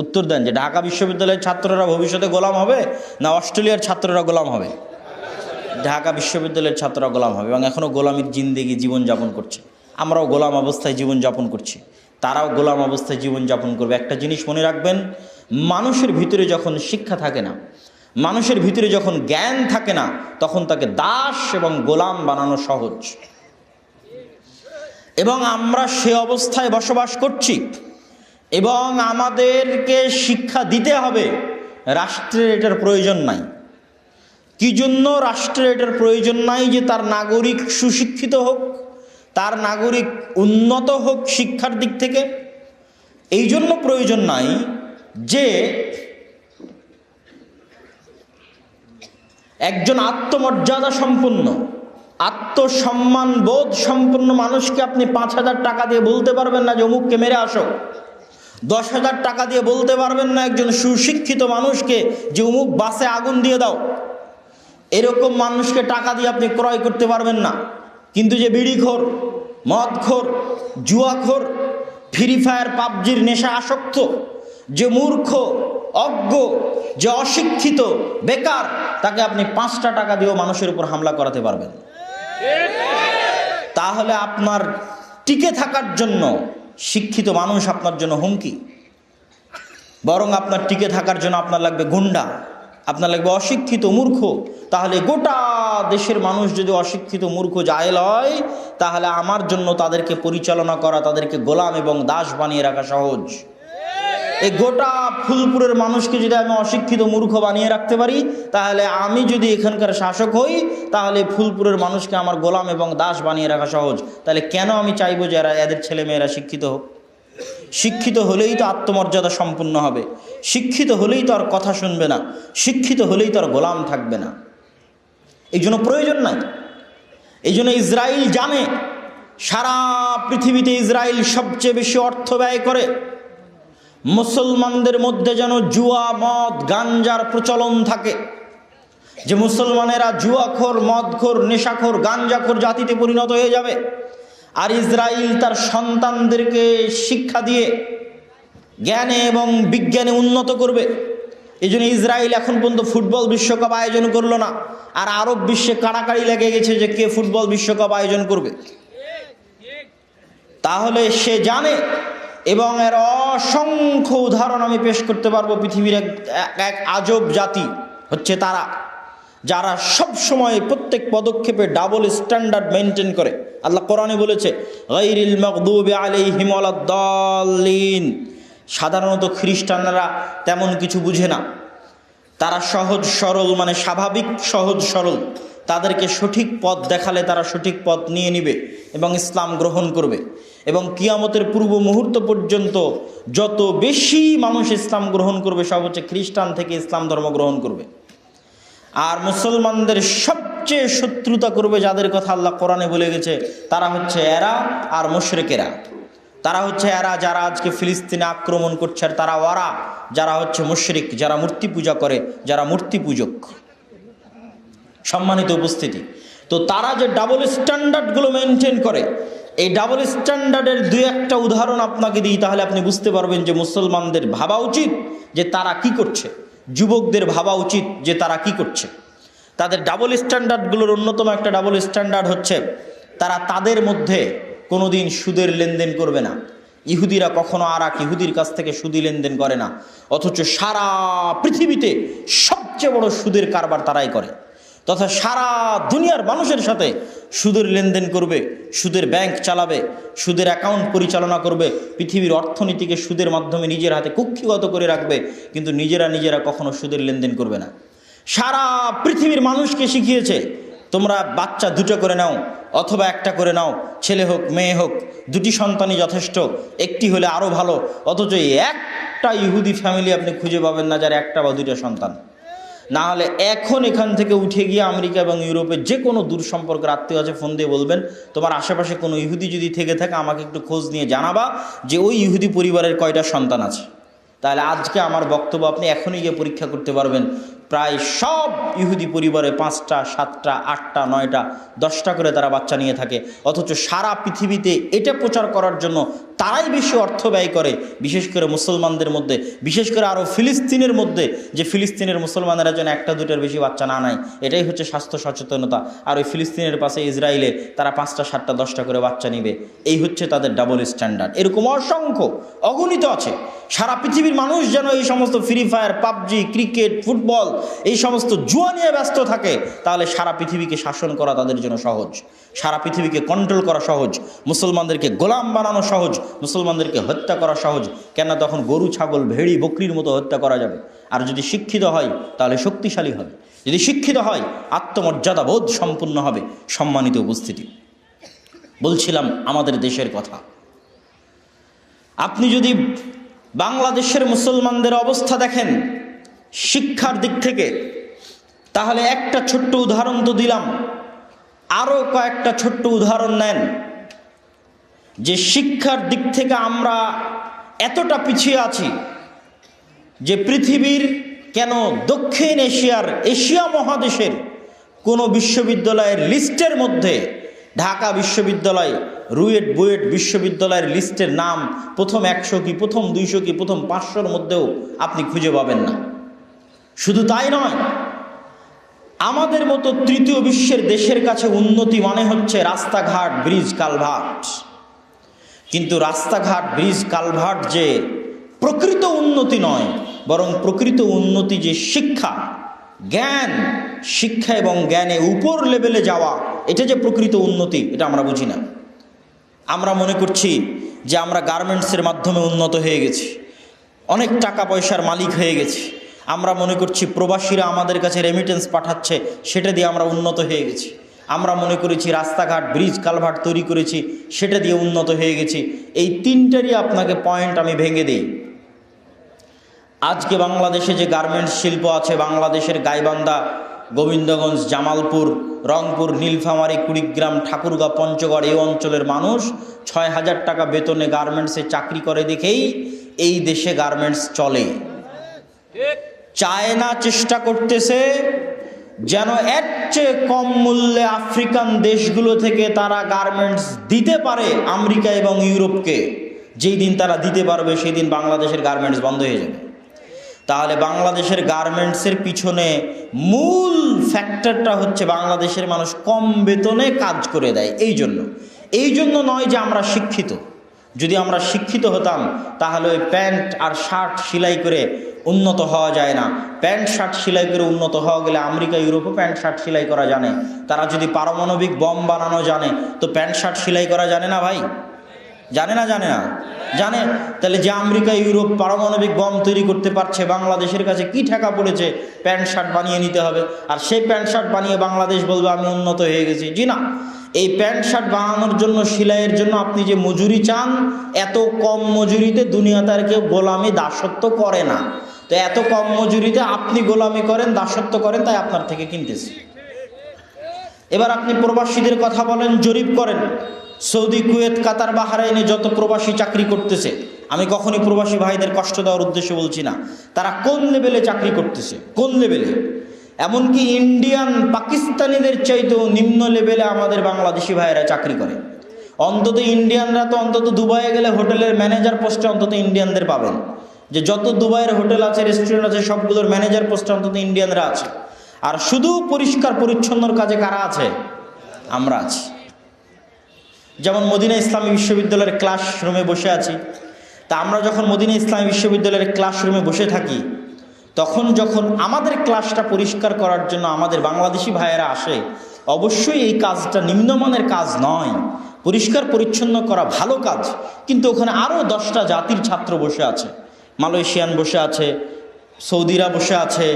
উত্তর দেন। যে ঢাকা বিশ্ববিদ্যালয়ের ছাত্ররা ভবিষ্যতে গোলাম হবে না অস্ট্রেলিয়ার ছাত্ররা গোলাম হবে? ঢাকা বিশ্ববিদ্যালয়ের ছাত্ররা গোলাম হবে, এবং এখনও গোলামির জিন্দেগি জীবনযাপন করছে। আমরাও গোলাম অবস্থায় জীবনযাপন করছি, তারাও গোলাম অবস্থায় জীবনযাপন করবে। একটা জিনিস মনে রাখবেন, মানুষের ভিতরে যখন শিক্ষা থাকে না, মানুষের ভিতরে যখন জ্ঞান থাকে না, তখন তাকে দাস এবং গোলাম বানানো সহজ। এবং আমরা সে অবস্থায় বসবাস করছি, এবং আমাদেরকে শিক্ষা দিতে হবে। রাষ্ট্রের এটার প্রয়োজন নাই। কি জন্য রাষ্ট্রের এটার প্রয়োজন নাই যে তার নাগরিক সুশিক্ষিত হোক, তার নাগরিক উন্নত হোক শিক্ষার দিক থেকে? এই জন্য প্রয়োজন নাই যে একজন আত্মমর্যাদা সম্পন্ন, আত্মসম্মান বোধ সম্পন্ন মানুষকে আপনি 5,000 টাকা দিয়ে বলতে পারবেন না যে অমুককে মেরে আসো। 10,000 টাকা দিয়ে বলতে পারবেন না একজন সুশিক্ষিত মানুষকে যে অমুক বাসে আগুন দিয়ে দাও। এরকম মানুষকে টাকা দিয়ে আপনি ক্রয় করতে পারবেন না। কিন্তু যে বিড়িখোর, মদখোর, জুয়াখোর, ফ্রি ফায়ার পাবজির নেশা আসক্ত, যে মূর্খ, অজ্ঞ, যে অশিক্ষিত, বেকার, তাকে আপনি 5টা টাকা দিয়েও মানুষের উপর হামলা করাতে পারবেন। তাহলে আপনার টিকে থাকার জন্য শিক্ষিত মানুষ আপনার জন্য হুমকি। বরং আপনার টিকে থাকার জন্য আপনার লাগবে গুন্ডা, আপনার লাগবে অশিক্ষিত মূর্খ। তাহলে গোটা দেশের মানুষ যদি অশিক্ষিত মূর্খ জাহেল হয়, তাহলে আমার জন্য তাদেরকে পরিচালনা করা, তাদেরকে গোলাম এবং দাস বানিয়ে রাখা সহজ। এই গোটা ফুলপুরের মানুষকে যদি আমি অশিক্ষিত মূর্খ বানিয়ে রাখতে পারি, তাহলে আমি যদি এখানকার শাসক হই, তাহলে ফুলপুরের মানুষকে আমার গোলাম এবং দাস বানিয়ে রাখা সহজ। তাহলে কেন আমি চাইবো যে এদের ছেলেমেয়েরা শিক্ষিত হোক? শিক্ষিত হলেই তো আত্মমর্যাদা সম্পন্ন হবে, শিক্ষিত হলেই তো আর কথা শুনবে না, শিক্ষিত হলেই তো আর গোলাম থাকবে না। এই জন্য প্রয়োজন নাই। এই জন্য ইসরায়েল জানে সারা পৃথিবীতে ইসরায়েল সবচেয়ে বেশি অর্থ ব্যয় করে মুসলমানদের মধ্যে যেন জুয়া, মদ, গাঞ্জার প্রচলন থাকে, যে মুসলমানেরা জুয়াখোর, মদখোর, নেশাখোর, গাঞ্জাখোর জাতিতে পরিণত হয়ে যাবে। আর ইসরায়েল তার সন্তানদেরকে শিক্ষা দিয়ে জ্ঞানে এবং বিজ্ঞানে উন্নত করবে। এই জন্য ইসরায়েল এখন পর্যন্ত ফুটবল বিশ্বকাপ আয়োজন করলো না, আর আরব বিশ্বে কাড়াকাড়ি লেগে গেছে যে কে ফুটবল বিশ্বকাপ আয়োজন করবে। তাহলে সে জানে, এবং এর অসংখ্য উদাহরণ আমি পেশ করতে পারবো। পৃথিবীর এক আজব জাতি হচ্ছে তারা, যারা সব সময় প্রত্যেক পদক্ষেপে ডাবল স্ট্যান্ডার্ড মেনটেন করে। আল্লাহ কোরআনে বলেছে, গায়রিল মাগদুবি আলাইহিম ওয়ালাদ-দাল্লিন। সাধারণত খ্রিস্টানরা তেমন কিছু বুঝে না, তারা সহজ সরল, মানে স্বাভাবিক সহজ সরল। তাদেরকে সঠিক পথ দেখালে তারা সঠিক পথ নিয়ে নিবে এবং ইসলাম গ্রহণ করবে। এবং কিয়ামতের পূর্ব মুহূর্ত পর্যন্ত যত বেশি মানুষ ইসলাম গ্রহণ করবে, সব হচ্ছে খ্রিস্টান থেকে ইসলাম ধর্ম গ্রহণ করবে। আর মুসলমানদের সবচেয়ে শত্রুতা করবে যাদের কথা আল্লাহ কোরআনে বলে গেছে, তারা হচ্ছে এরা আর মুশরিকেরা। তারা হচ্ছে এরা যারা আজকে ফিলিস্তিনে আক্রমণ করছে, আর তারা ওরা যারা হচ্ছে মুশরিক, যারা মূর্তি পূজা করে, যারা মূর্তি পূজক। সম্মানিত উপস্থিতি, তো তারা যে ডাবল স্ট্যান্ডার্ডগুলো মেনটেন করে, এই ডাবল স্ট্যান্ডার্ডের 2-1টা উদাহরণ আপনাকে দিই, তাহলে আপনি বুঝতে পারবেন যে মুসলমানদের ভাবা উচিত যে তারা কি করছে, যুবকদের ভাবা উচিত যে তারা কি করছে। তাদের ডাবল স্ট্যান্ডার্ডগুলোর অন্যতম একটা ডাবল স্ট্যান্ডার্ড হচ্ছে তারা তাদের মধ্যে কোনোদিন সুদের লেনদেন করবে না। ইহুদিরা কখনো আর এক ইহুদির কাছ থেকে সুদি লেনদেন করে না, অথচ সারা পৃথিবীতে সবচেয়ে বড় সুদের কারবার তারাই করে। তথা সারা দুনিয়ার মানুষের সাথে সুদের লেনদেন করবে, সুদের ব্যাংক চালাবে, সুদের অ্যাকাউন্ট পরিচালনা করবে, পৃথিবীর অর্থনীতিকে সুদের মাধ্যমে নিজের হাতে কুক্ষিগত করে রাখবে, কিন্তু নিজেরা কখনো সুদের লেনদেন করবে না। সারা পৃথিবীর মানুষকে শিখিয়েছে, তোমরা বাচ্চা 2টা করে নাও অথবা 1টা করে নাও, ছেলে হোক মেয়ে হোক, 2টি সন্তানই যথেষ্ট, একটি হলে আরও ভালো। অথচ একটা ইহুদি ফ্যামিলি আপনি খুঁজে পাবেন না যার 1টা বা 2টা সন্তান। না হলে এখন এখান থেকে উঠে গিয়ে আমেরিকা এবং ইউরোপের যে কোনো দূর সম্পর্কের আত্মীয় আছে, ফোন দিয়ে বলবেন তোমার আশেপাশে কোনো ইহুদি যদি থেকে থাকে আমাকে একটু খোঁজ নিয়ে জানাবা যে ওই ইহুদি পরিবারের কয়টা সন্তান আছে। তাহলে আজকে আমার বক্তব্য আপনি এখনই গিয়ে পরীক্ষা করতে পারবেন, প্রায় সব ইহুদি পরিবারে 5টা, 7টা, 8টা, 9টা, 10টা করে তারা বাচ্চা নিয়ে থাকে। অথচ সারা পৃথিবীতে এটা প্রচার করার জন্য তারাই বেশি অর্থ ব্যয় করে, বিশেষ করে মুসলমানদের মধ্যে, বিশেষ করে আরও ফিলিস্তিনের মধ্যে, যে ফিলিস্তিনের মুসলমানেরা যেন 1টা 2টার বেশি বাচ্চা না নেয়। এটাই হচ্ছে স্বাস্থ্য সচেতনতা। আর ওই ফিলিস্তিনের পাশে ইসরায়েলে তারা 5টা, 7টা, 10টা করে বাচ্চা নিবে। এই হচ্ছে তাদের ডাবল স্ট্যান্ডার্ড। এরকম অসংখ্য, অগণিত আছে। সারা পৃথিবীর মানুষ যেন এই সমস্ত free fire, PUBG, cricket, football এই সমস্ত জুয়া নিয়ে ব্যস্ত থাকে, তাহলে সারা পৃথিবীকে শাসন করা তাদের জন্য সহজ, সারা পৃথিবীকে কন্ট্রোল করা সহজ, মুসলমানদেরকে গোলাম বানানো সহজ, মুসলমানদেরকে হত্যা করা সহজ। কেন? তখন গরু, ছাগল, ভেড়ি, বকরির মতো হত্যা করা যাবে। আর যদি শিক্ষিত হয় তাহলে শক্তিশালী হবে, যদি শিক্ষিত হয় আত্মমর্যাদা বোধ সম্পূর্ণ হবে। সম্মানিত উপস্থিতি, বলছিলাম আমাদের দেশের কথা। আপনি যদি বাংলাদেশের মুসলমানদের অবস্থা দেখেন শিক্ষার দিক থেকে, তাহলে একটা ছোট্ট উদাহরণ তো দিলাম, আরও কয়েকটা ছোট্ট উদাহরণ নেন যে শিক্ষার দিক থেকে আমরা এতটা পিছিয়ে আছি যে পৃথিবীর কেন দক্ষিণ এশিয়া মহাদেশের কোনো বিশ্ববিদ্যালয়ের লিস্টের মধ্যে ঢাকা বিশ্ববিদ্যালয়, রুয়েট, বুয়েট বিশ্ববিদ্যালয়ের লিস্টের নাম প্রথম 100 কি প্রথম 200 কি প্রথম 500-র মধ্যেও আপনি খুঁজে পাবেন না। শুধু তাই নয়, আমাদের মতো তৃতীয় বিশ্বের দেশের কাছে উন্নতি মানে হচ্ছে রাস্তাঘাট, ব্রিজ, কালভার্ট। কিন্তু রাস্তাঘাট, ব্রিজ, কালভার্ট যে প্রকৃত উন্নতি নয়, বরং প্রকৃত উন্নতি যে শিক্ষা, জ্ঞান, শিক্ষা এবং জ্ঞানে উপর লেভেলে যাওয়া, এটা যে প্রকৃত উন্নতি, এটা আমরা বুঝি না। আমরা মনে করছি যে আমরা গার্মেন্টসের মাধ্যমে উন্নত হয়ে গেছি, অনেক টাকা পয়সার মালিক হয়ে গেছি। আমরা মনে করছি প্রবাসীরা আমাদের কাছে রেমিটেন্স পাঠাচ্ছে, সেটা দিয়ে আমরা উন্নত হয়ে গেছি। আমরা মনে করেছি রাস্তাঘাট, ব্রিজ, কালভার্ট তৈরি করেছি, সেটা দিয়ে উন্নত হয়ে গেছি। এই তিনটারই আপনাকে পয়েন্ট আমি ভেঙে দিই। আজকে বাংলাদেশে যে গার্মেন্টস শিল্প আছে, বাংলাদেশের গাইবান্ধা, গোবিন্দগঞ্জ, জামালপুর, রংপুর, নীলফামারী, কুড়িগ্রাম, ঠাকুরগাঁও, পঞ্চগড় এই অঞ্চলের মানুষ 6,000 টাকা বেতনে গার্মেন্টসে চাকরি করে দেখেই এই দেশে গার্মেন্টস চলে। চায়না চেষ্টা করতেছে যেন এর চেয়ে কম মূল্যে আফ্রিকান দেশগুলো থেকে তারা গার্মেন্টস দিতে পারে আমেরিকা এবং ইউরোপকে। যেই দিন তারা দিতে পারবে সেই দিন বাংলাদেশের গার্মেন্টস বন্ধ হয়ে যাবে। তাহলে বাংলাদেশের গার্মেন্টসের পিছনে মূল ফ্যাক্টরটা হচ্ছে বাংলাদেশের মানুষ কম বেতনে কাজ করে দেয়। এই জন্য নয় যে আমরা শিক্ষিত। যদি আমরা শিক্ষিত হতাম তাহলে ওই প্যান্ট আর শার্ট সেলাই করে উন্নত হওয়া যায় না। প্যান্ট শার্ট সেলাই করে উন্নত হওয়া গেলে আমেরিকা, ইউরোপও প্যান্ট শার্ট সেলাই করা জানে। তারা যদি পারমাণবিক বম বানানো জানে তো প্যান্ট শার্ট সেলাই করা জানে না ভাই? জানে না? জানে। তাহলে যে আমেরিকা, ইউরোপ পারমাণবিক বম তৈরি করতে পারছে, বাংলাদেশের কাছে কি ঠেকা পড়েছে প্যান্ট শার্ট বানিয়ে নিতে হবে, আর সেই প্যান্ট শার্ট বানিয়ে বাংলাদেশ বলবে আমি উন্নত হয়ে গেছি? জি না। এই প্যান্ট শার্ট বানানোর জন্য, সেলাইয়ের জন্য আপনি যে মজুরি চান, এত কম মজুরিতে দুনিয়াতে আর কেউ গোলামি, দাসত্ব করে না। তো এত কম মজুরিতে আপনি গোলামি করেন, দাসত্ব করেন, তাই আপনার থেকে কিনতেছি। এবার আপনি প্রবাসীদের কথা বলেন, জরিপ করেন। সৌদি, কুয়েত, কাতার, বাহরাইনে যত প্রবাসী চাকরি করতেছে, আমি কখনই প্রবাসী ভাইদের কষ্ট দেওয়ার উদ্দেশ্যে বলছি না, তারা কোন লেভেলে চাকরি করতেছে, কোন লেভেলে। এমনকি ইন্ডিয়ান, পাকিস্তানিদের চাইতেও নিম্ন লেভেলে আমাদের বাংলাদেশি ভাইয়েরা চাকরি করে। অন্তত ইন্ডিয়ানরা তো অন্তত দুবাইয়ে গেলে হোটেলের ম্যানেজার পোস্টে অন্তত ইন্ডিয়ানদের পাবেন। যে যত দুবাইয়ের হোটেল আছে, রেস্টুরেন্ট আছে, সবগুলোর ম্যানেজার পোস্টে অন্তত ইন্ডিয়ানরা আছে। আর শুধু পরিষ্কার পরিচ্ছন্নর কাজে কারা আছে? আমরা আছি। যেমন মদিনা ইসলামী বিশ্ববিদ্যালয়ের ক্লাসরুমে বসে আছি, তা আমরা যখন মদিনা ইসলামী বিশ্ববিদ্যালয়ের ক্লাসরুমে বসে থাকি, তখন যখন আমাদের ক্লাসটা পরিষ্কার করার জন্য আমাদের বাংলাদেশি ভাইয়েরা আসে, অবশ্যই এই কাজটা নিম্নমানের কাজ নয়, পরিষ্কার পরিচ্ছন্ন করা ভালো কাজ। কিন্তু ওখানে আরও 10টা জাতির ছাত্র বসে আছে, মালয়েশিয়ান বসে আছে, সৌদিরা বসে আছে,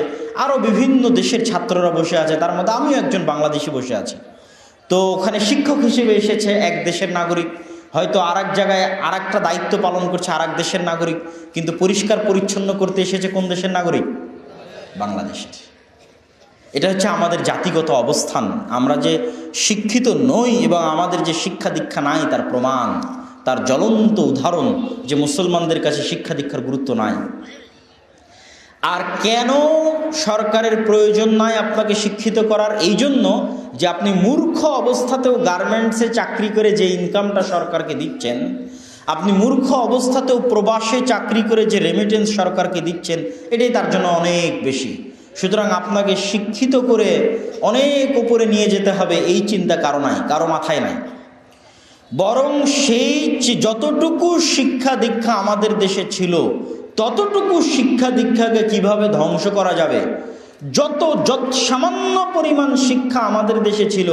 আরও বিভিন্ন দেশের ছাত্ররা বসে আছে, তার মধ্যে আমিও একজন বাংলাদেশি বসে আছি। তো ওখানে শিক্ষক হিসেবে এসেছে এক দেশের নাগরিক, হয়তো আর এক জায়গায় আর একটা দায়িত্ব পালন করছে আর এক দেশের নাগরিক, কিন্তু পরিষ্কার পরিচ্ছন্ন করতে এসেছে কোন দেশের নাগরিক? বাংলাদেশের। এটা হচ্ছে আমাদের জাতিগত অবস্থান। আমরা যে শিক্ষিত নই এবং আমাদের যে শিক্ষা দীক্ষা নাই তার প্রমাণ, তার জ্বলন্ত উদাহরণ যে মুসলমানদের কাছে শিক্ষা দীক্ষার গুরুত্ব নাই। আর কেন সরকারের প্রয়োজন নাই আপনাকে শিক্ষিত করার? এই জন্য যে আপনি মূর্খ অবস্থাতেও গার্মেন্টসে চাকরি করে যে ইনকামটা সরকারকে দিচ্ছেন, আপনি মূর্খ অবস্থাতেও প্রবাসে চাকরি করে যে রেমিটেন্স সরকারকে দিচ্ছেন, এটাই তার জন্য অনেক বেশি। সুতরাং আপনাকে শিক্ষিত করে অনেক উপরে নিয়ে যেতে হবে এই চিন্তা কারো মাথায় নাই। বরং সেই যতটুকু শিক্ষা দীক্ষা আমাদের দেশে ছিল, ততটুকু শিক্ষা দীক্ষাকে কিভাবে ধ্বংস করা যাবে, যত সামান্য পরিমাণ শিক্ষা আমাদের দেশে ছিল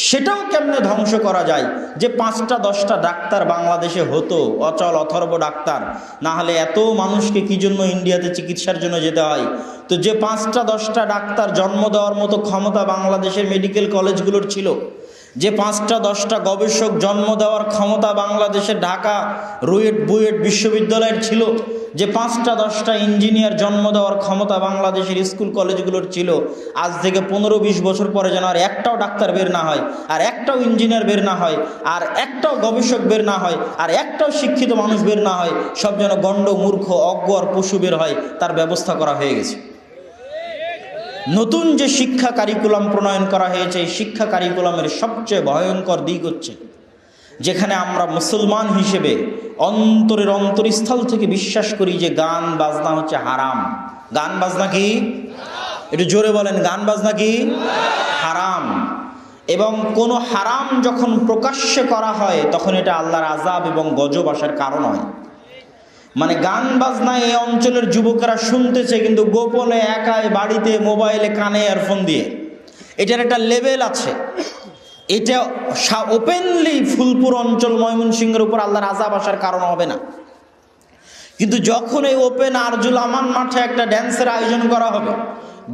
সেটাও কেমনে ধ্বংস করা যায়। যে 5টা 10টা ডাক্তার বাংলাদেশে হতো, অচল অথর্ব ডাক্তার, না হলে এত মানুষকে কি জন্য ইন্ডিয়াতে চিকিৎসার জন্য যেতে হয়। তো যে 5টা 10টা ডাক্তার জন্ম দেওয়ার মতো ক্ষমতা বাংলাদেশের মেডিকেল কলেজগুলোর ছিল, যে 5টা 10টা গবেষক জন্ম দেওয়ার ক্ষমতা বাংলাদেশের ঢাকা বুয়েট বিশ্ববিদ্যালয়ের ছিল, যে 5টা 10টা ইঞ্জিনিয়ার জন্ম দেওয়ার ক্ষমতা বাংলাদেশের স্কুল কলেজগুলোর ছিল, আজ থেকে 15-20 বছর পরে যেন আর একটাও ডাক্তার বের না হয়, আর একটাও ইঞ্জিনিয়ার বের না হয়, আর একটাও গবেষক বের না হয়, আর একটাও শিক্ষিত মানুষ বের না হয়, সব যেন গণ্ড মূর্খ অজ্ঞ আর পশু বের হয়, তার ব্যবস্থা করা হয়ে গেছে। নতুন যে শিক্ষা কারিকুলাম প্রণয়ন করা হয়েছে, এই শিক্ষা কারিকুলামের সবচেয়ে ভয়ঙ্কর দিক হচ্ছে, যেখানে আমরা মুসলমান হিসেবে অন্তরের অন্তরস্থল থেকে বিশ্বাস করি যে গান বাজনা হচ্ছে হারাম। গান বাজনা কি? একটু জোরে বলেন, গান বাজনা কি? হারাম। এবং কোনো হারাম যখন প্রকাশ্যে করা হয় তখন এটা আল্লাহর আযাব এবং গজব আসার কারণ হয়। মানে গান বাজনা এই অঞ্চলের যুবকেরা শুনতেছে, কিন্তু গোপনে একাই বাড়িতে মোবাইলে কানে ইয়ারফোন দিয়ে। এটার একটা লেভেল আছে। এটা ওপেনলি ফুলপুর অঞ্চল ময়মনসিংহের উপর আল্লাহর আযাব আসার কারণ হবে না, কিন্তু যখন এই ওপেন আরজুল আমান মাঠে একটা ড্যান্সের আয়োজন করা হবে,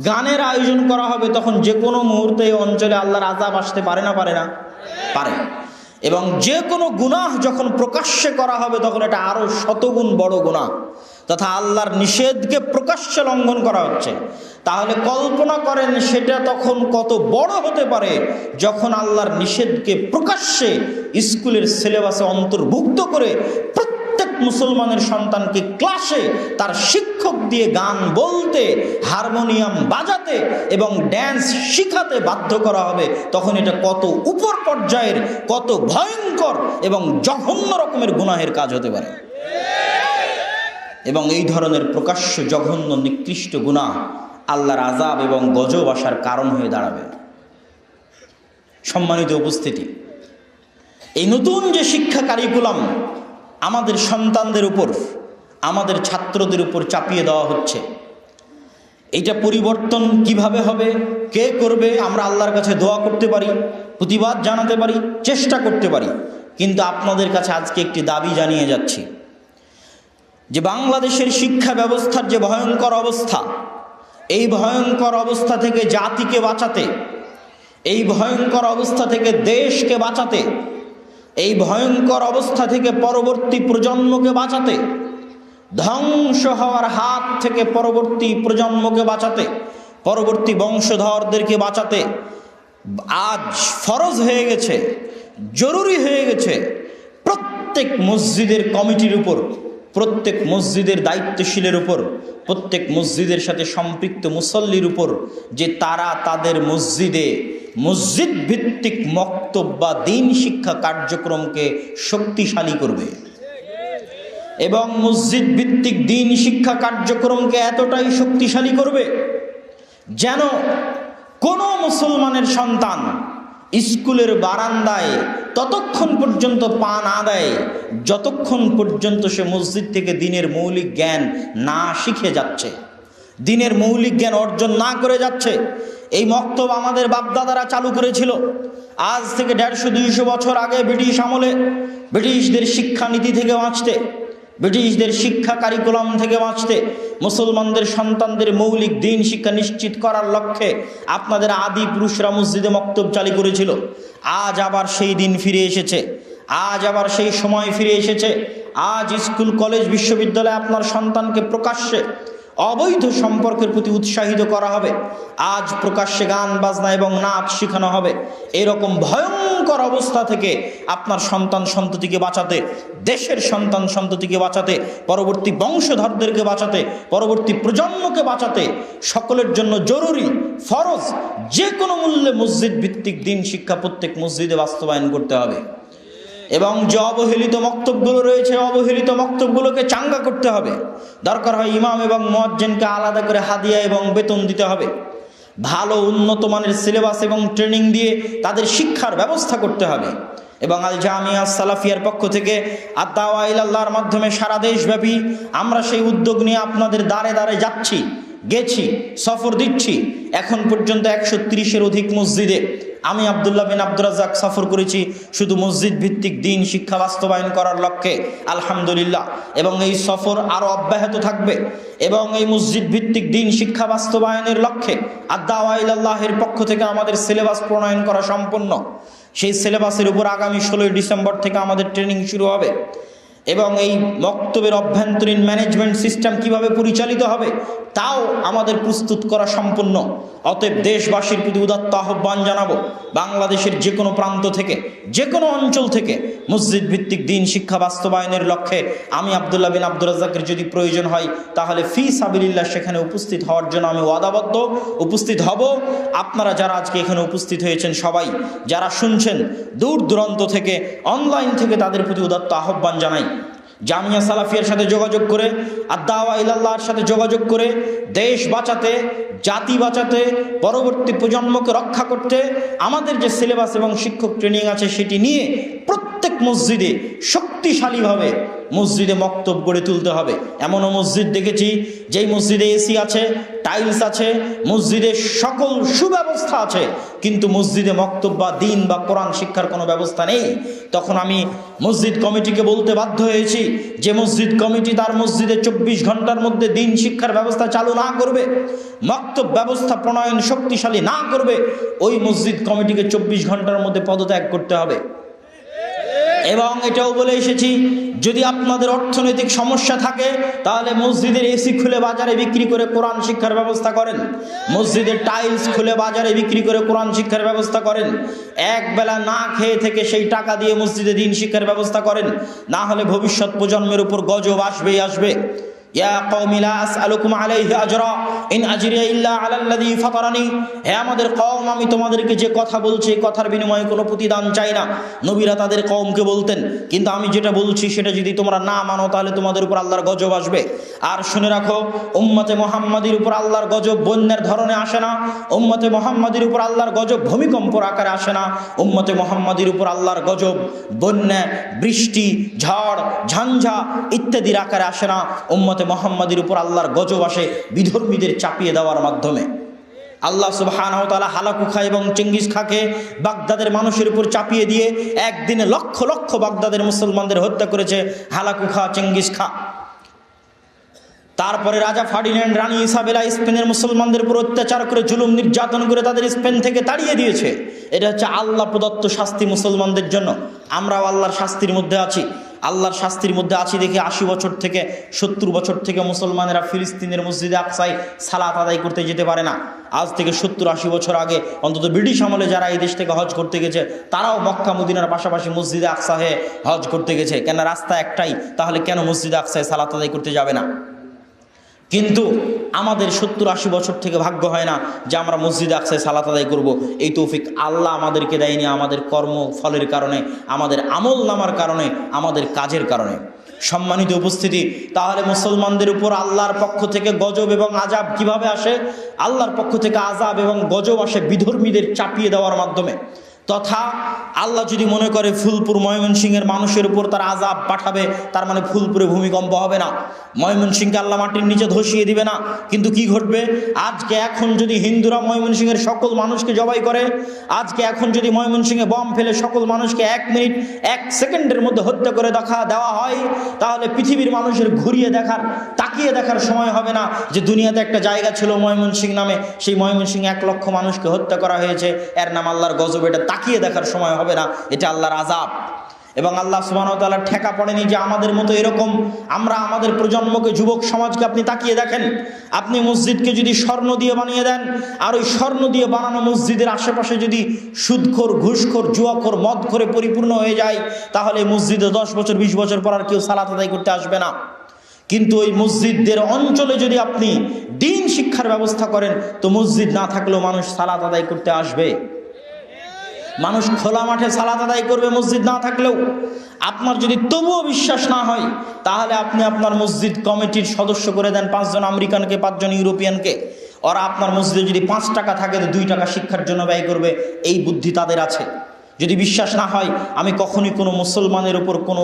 গানের আয়োজন করা হবে, তখন যে কোনো মুহূর্তে এই অঞ্চলে আল্লাহর আযাব আসতে পারে না? পারে না? পারে। এবং যে কোনো গুনাহ যখন প্রকাশ্যে করা হবে তখন এটা আরো শতগুণ বড় গুনাহ, তথা আল্লাহর নিষেধকে প্রকাশ্যে লঙ্ঘন করা হচ্ছে। তাহলে কল্পনা করেন সেটা তখন কত বড় হতে পারে যখন আল্লাহর নিষেধকে প্রকাশ্যে স্কুলের সিলেবাসে অন্তর্ভুক্ত করে প্রত্যেক মুসলমানের সন্তানকে ক্লাসে তার শিক্ষক দিয়ে গান বলতে, হারমোনিয়াম বাজাতে এবং ড্যান্স শিখাতে বাধ্য করা হবে। তখন এটা কত উপর পর্যায়ের, কত ভয়ঙ্কর এবং জঘন্য রকমের গুনাহের কাজ হতে পারে। এবং এই ধরনের প্রকাশ্য জঘন্য নিকৃষ্ট গুনাহ আল্লাহর আযাব এবং গজব আসার কারণ হয়ে দাঁড়াবে। সম্মানিত উপস্থিতি, এই নতুন যে শিক্ষা কারিকুলাম আমাদের সন্তানদের উপর, আমাদের ছাত্রদের উপর চাপিয়ে দেওয়া হচ্ছে, এইটা পরিবর্তন কিভাবে হবে, কে করবে? আমরা আল্লাহর কাছে দোয়া করতে পারি, প্রতিবাদ জানাতে পারি, চেষ্টা করতে পারি, কিন্তু আপনাদের কাছে আজকে একটি দাবি জানিয়ে যাচ্ছি যে বাংলাদেশের শিক্ষা ব্যবস্থার যে ভয়ঙ্কর অবস্থা, এই ভয়ঙ্কর অবস্থা থেকে জাতিকে বাঁচাতে, এই ভয়ঙ্কর অবস্থা থেকে দেশকে বাঁচাতে, এই ভয়ঙ্কর অবস্থা থেকে পরবর্তী প্রজন্মকে বাঁচাতে, ধ্বংস হওয়ার হাত থেকে পরবর্তী প্রজন্মকে বাঁচাতে, পরবর্তী বংশধরদেরকে বাঁচাতে আজ ফরজ হয়ে গেছে, জরুরি হয়ে গেছে প্রত্যেক মসজিদের কমিটির উপর, প্রত্যেক মসজিদের দায়িত্বশীলের উপর, প্রত্যেক মসজিদের সাথে সম্পৃক্ত মুসল্লির উপর যে তারা তাদের মসজিদে মসজিদ ভিত্তিক মক্তব বা দ্বীন শিক্ষা কার্যক্রমকে শক্তিশালী করবে এবং মসজিদ ভিত্তিক দ্বীন শিক্ষা কার্যক্রমকে এতটাই শক্তিশালী করবে যেন কোনো মুসলমানের সন্তান স্কুলের বারান্দায় ততক্ষণ পর্যন্ত পা না দেয় যতক্ষণ পর্যন্ত সে মসজিদ থেকে দ্বীনের মৌলিক জ্ঞান না শিখে যাচ্ছে, দ্বীনের মৌলিক জ্ঞান অর্জন না করে যাচ্ছে। এই মক্তব আমাদের বাপদাদারা চালু করেছিল আজ থেকে 150-200 বছর আগে, ব্রিটিশ আমলে, ব্রিটিশদের শিক্ষানীতি থেকে বাঁচতে, ব্রিটিশদের শিক্ষা কারিকুলাম থেকে বাঁচতে, মুসলমানদের সন্তানদের মৌলিক দ্বীন শিক্ষা নিশ্চিত করার লক্ষ্যে আপনাদের আদি পুরুষরা মসজিদে মক্তব চালু করেছিল। আজ আবার সেই দিন ফিরে এসেছে, আজ আবার সেই সময় ফিরে এসেছে। আজ স্কুল কলেজ বিশ্ববিদ্যালয়ে আপনার সন্তানকে প্রকাশ্যে অবৈধ সম্পর্কের প্রতি উৎসাহিত করা হবে, আজ প্রকাশ্যে গান বাজনা এবং নাচ শেখানো হবে। এরকম ভয়ঙ্কর অবস্থা থেকে আপনার সন্তান সন্ততিকে বাঁচাতে, দেশের সন্তান সন্ততিকে বাঁচাতে, পরবর্তী বংশধরদেরকে বাঁচাতে, পরবর্তী প্রজন্মকে বাঁচাতে সকলের জন্য জরুরি, ফরজ, যে কোনো মূল্যে মসজিদ ভিত্তিক দ্বীন শিক্ষা প্রত্যেক মসজিদে বাস্তবায়ন করতে হবে। এবং যে অবহেলিত মক্তবগুলো রয়েছে, অবহেলিত মক্তবগুলোকে চাঙ্গা করতে হবে। দরকার হয় ইমাম এবং মুয়াজ্জিনকে আলাদা করে হাদিয়া এবং বেতন দিতে হবে। ভালো উন্নত মানের সিলেবাস এবং ট্রেনিং দিয়ে তাদের শিক্ষার ব্যবস্থা করতে হবে। এবং আল জামিয়া সালাফিয়ার পক্ষ থেকে আদ-দাওয়া ইলাল্লাহর মাধ্যমে সারা দেশব্যাপী আমরা সেই উদ্যোগ নিয়ে আপনাদের দ্বারে দ্বারে যাচ্ছি গেছি, সফর দিচ্ছি। এখন পর্যন্ত 130-এর অধিক মসজিদে আমি আব্দুল্লাহ বিন আব্দুর রাজ্জাক সফর করেছি শুধু মসজিদ ভিত্তিক দ্বীন শিক্ষা বাস্তবায়ন করার লক্ষ্যে, আলহামদুলিল্লাহ। এবং এই সফর আরও অব্যাহত থাকবে এবং এই মসজিদ ভিত্তিক দ্বীন শিক্ষা বাস্তবায়নের লক্ষ্যে আদ-দাওয়া ইলাল্লাহের পক্ষ থেকে আমাদের সিলেবাস প্রণয়ন করা সম্পন্ন। সেই সিলেবাসের উপর আগামী 16 ডিসেম্বর থেকে আমাদের ট্রেনিং শুরু হবে এবং এই মক্তবের অভ্যন্তরীণ ম্যানেজমেন্ট সিস্টেম কিভাবে পরিচালিত হবে তাও আমাদের প্রস্তুত করা সম্পূর্ণ। অতএব দেশবাসীর প্রতি উদাত্ত আহ্বান জানাবো, বাংলাদেশের যে কোনো প্রান্ত থেকে, যে কোনো অঞ্চল থেকে মসজিদ ভিত্তিক দ্বীন শিক্ষা বাস্তবায়নের লক্ষ্যে আমি আব্দুল্লাহ বিন আব্দুর রাজ্জাকের যদি প্রয়োজন হয় তাহলে ফি সাবিলিল্লাহ সেখানে উপস্থিত হওয়ার জন্য আমি ওয়াদাবদ্ধ, উপস্থিত হব। আপনারা যারা আজকে এখানে উপস্থিত হয়েছেন সবাই, যারা শুনছেন দূর দূরান্ত থেকে, অনলাইন থেকে, তাদের প্রতি উদাত্ত আহ্বান জানাই জামিয়া সালাফিয়ার সাথে যোগাযোগ করে, আদ-দাওয়া ইলাল্লাহর সাথে যোগাযোগ করে দেশ বাঁচাতে, জাতি বাঁচাতে, পরবর্তী প্রজন্মকে রক্ষা করতে আমাদের যে সিলেবাস এবং শিক্ষক ট্রেনিং আছে সেটি নিয়ে প্রত্যেক মসজিদে শক্তিশালীভাবে মসজিদে মক্তব গড়ে তুলতে হবে। এমনও মসজিদ দেখেছি যেই মসজিদে এসি আছে, টাইলস আছে, মসজিদে সকল সুব্যবস্থা আছে, কিন্তু মসজিদে মক্তব বা দ্বীন বা কোরআন শিক্ষার কোনো ব্যবস্থা নেই। তখন আমি মসজিদ কমিটিকে বলতে বাধ্য হয়েছি যে মসজিদ কমিটি তার মসজিদে 24 ঘন্টার মধ্যে দ্বীন শিক্ষার ব্যবস্থা চালু না করবে, মক্তব ব্যবস্থা প্রণয়ন শক্তিশালী না করবে, ওই মসজিদ কমিটিকে 24 ঘন্টার মধ্যে পদত্যাগ করতে হবে। এবং এটাও বলে এসেছি যদি আপনাদের অর্থনৈতিক সমস্যা থাকে তাহলে মসজিদের এসি খুলে বাজারে বিক্রি করে কোরআন শিক্ষার ব্যবস্থা করেন, মসজিদের টাইলস খুলে বাজারে বিক্রি করে কোরআন শিক্ষার ব্যবস্থা করেন, এক বেলা না খেয়ে থেকে সেই টাকা দিয়ে মসজিদে দ্বীন শিক্ষার ব্যবস্থা করেন। না হলে ভবিষ্যৎ প্রজন্মের উপর গজব আসবেই আসবে। ইয়া কওমি লা আসআলুকুম আলাইহি আজরা ইন আজরিয়া ইল্লা আলাল্লাযী ফাতারানি, হে আমাদের কওম, আমি তোমাদেরকে যে কথা বলছি এই কথার বিনিময়ে কোনো প্রতিদান চাই না। নবীরা তাদের কওমকে বলতেন, কিন্তু আমি যেটা বলছি সেটা যদি তোমরা না মানো তাহলে তোমাদের উপর আল্লাহর গজব আসবে। আর শুনে রাখো, উম্মতে মুহাম্মাদির উপর আল্লাহর গজব বন্যার ধরনে আসে না, উম্মতে মুহাম্মাদির উপর আল্লাহর গজব ভূমিকম্পর আকারে আসে না, উম্মতে মুহাম্মাদির উপর আল্লাহর গজব বন্যা, বৃষ্টি, ঝড়, ঝঞ্ঝা ইত্যাদির আকারে আসে না। উম্মতে মুহাম্মাদির উপর আল্লাহর গজব আসে বিধর্মীদের চাপিয়ে দেওয়ার মাধ্যমে। আল্লাহ সুবহানাহু ওয়া তাআলা হালাকু খা এবং চেঙ্গিস খাকে বাগদাদের মানুষের উপর চাপিয়ে দিয়ে একদিনে লক্ষ লক্ষ বাগদাদের মুসলমানদের হত্যা করেছে হালাকু খা, চেঙ্গিস খা। তারপরে রাজা ফার্ডিন্যান্ড, রানী ইসাবেলা স্পেনের মুসলমানদের উপর অত্যাচার করে জুলুম নির্যাতন করে তাদের স্পেন থেকে তাড়িয়ে দিয়েছে। এটা হচ্ছে আল্লাহ প্রদত্ত শাস্তি মুসলমানদের জন্য। আমরাও আল্লাহর শাস্তির মধ্যে আছি, আল্লাহর শাস্তির মধ্যে আছি দেখে 80 বছর থেকে 70 বছর থেকে মুসলমানেরা ফিলিস্তিনের মসজিদে আকসায় সালাত আদায় করতে যেতে পারে না। আজ থেকে 70-80 বছর আগে অন্তত ব্রিটিশ আমলে যারা এই দেশ থেকে হজ করতে গেছে তারাও মক্কা মদিনার পাশাপাশি মসজিদে আকসা হয়ে হজ করতে গেছে। কেন রাস্তা একটাই, তাহলে কেন মসজিদে আকসায় সালাত আদায় করতে যাবে না? কিন্তু আমাদের 70-80 বছর থেকে ভাগ্য হয় না যে আমরা মসজিদে আকসায় সালাত আদায় করব। এই তৌফিক আল্লাহ আমাদেরকে দেয়নি, আমাদের কর্মফলের কারণে, আমাদের আমল নামার কারণে, আমাদের কাজের কারণে। সম্মানিত উপস্থিতি, তাহলে মুসলমানদের উপর আল্লাহর পক্ষ থেকে গজব এবং আযাব কিভাবে আসে? আল্লাহর পক্ষ থেকে আযাব এবং গজব আসে বিধর্মীদের চাপিয়ে দেওয়ার মাধ্যমে। তথা আল্লাহ যদি মনে করে ফুলপুর ময়মনসিংহের মানুষের উপর তার আযাব পাঠাবে, তার মানে ফুলপুরে ভূমিকম্প হবে না, ময়মনসিংহকে আল্লাহ মাটির নিচে ধসিয়ে দিবে না। কিন্তু কি ঘটবে? আজকে এখন যদি হিন্দুরা ময়মনসিংহের সকল মানুষকে জবাই করে, আজকে এখন যদি ময়মনসিংহে বম ফেলে সকল মানুষকে 1 মিনিট 1 সেকেন্ডের মধ্যে হত্যা করে দেওয়া হয়, তাহলে পৃথিবীর মানুষের ঘুরিয়ে দেখার, তাকিয়ে দেখার সময় হবে না যে দুনিয়াতে একটা জায়গা ছিল ময়মনসিংহ নামে, সেই ময়মনসিংহে 1 লক্ষ মানুষকে হত্যা করা হয়েছে, এর নাম আল্লাহর গজব। এটা তাকিয়ে দেখার সময় হবে না, এটা আল্লাহর আযাব। এবং আল্লাহ সুবহানাহু ওয়া তাআলার ঠেকা পড়েনি যে আমাদের মতো এরকম আমরা আমাদের প্রজন্মকে, যুবক সমাজকে আপনি তাকিয়ে দেখেন, আপনি মসজিদকে যদি স্বর্ণ দিয়ে বানিয়ে দেন, আর ওই স্বর্ণ দিয়ে বানানো মসজিদের আশেপাশে যদি সুদখোর, ঘুষখোর, জুয়াখোর, মদখোরে পরিপূর্ণ হয়ে যায়, তাহলে মসজিদে 10 বছর 20 বছর পর আর কেউ সালাত আদায় করতে আসবে না। কিন্তু ওই মসজিদদের অঞ্চলে যদি আপনি দ্বীন শিক্ষার ব্যবস্থা করেন, তো মসজিদ না থাকলেও মানুষ সালাত আদায় করতে আসবে, মানুষ খোলা মাঠে সালাত আদায় করবে মসজিদ না থাকলেও। আপনার যদি তবুও বিশ্বাস না হয়, তাহলে আপনি আপনার মসজিদ কমিটির সদস্য করে দেন 5 জন আমেরিকানকে, 5 জন ইউরোপিয়ানকে। ওরা আপনার মসজিদে যদি 5 টাকা থাকে তো 2 টাকা শিক্ষার জন্য ব্যয় করবে, এই বুদ্ধি তাদের আছে। যদি বিশ্বাস না হয়, আমি কখনোই কোনো মুসলমানের উপর কোনো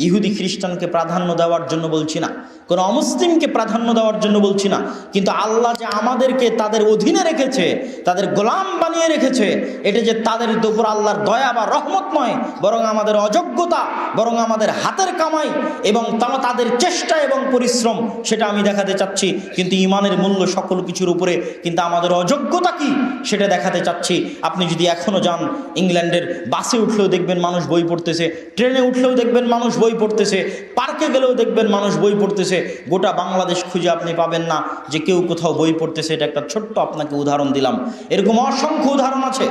ইহুদি খ্রিস্টানকে প্রাধান্য দেওয়ার জন্য বলছি না, কোনো অমুসলিমকে প্রাধান্য দেওয়ার জন্য বলছি না, কিন্তু আল্লাহ যে আমাদেরকে তাদের অধীনে রেখেছে, তাদের গোলাম বানিয়ে রেখেছে, এটা যে তাদের উপর আল্লাহর দয়া বা রহমত নয়, বরং আমাদের অযোগ্যতা, বরং আমাদের হাতের কামাই এবং তাদের চেষ্টা এবং পরিশ্রম, সেটা আমি দেখাতে চাচ্ছি। কিন্তু ইমানের মূল্য সকল কিছুর উপরে, কিন্তু আমাদের অযোগ্যতা কি সেটা দেখাতে চাচ্ছি। আপনি যদি এখনও যান, ইংল্যান্ডের বাসে উঠলেও দেখবেন মানুষ বই পড়তেছে, ট্রেনে উঠলেও দেখবেন মানুষ বই পড়তেছে, পার্কে গেলেও দেখবেন মানুষ বই পড়তেছে। গোটা বাংলাদেশ খুঁজে আপনি পাবেন না যে কেউ কোথাও বই পড়তেছে। এটা একটা ছোট্ট আপনাকে উদাহরণ দিলাম, এরকম অসংখ্য উদাহরণ আছে।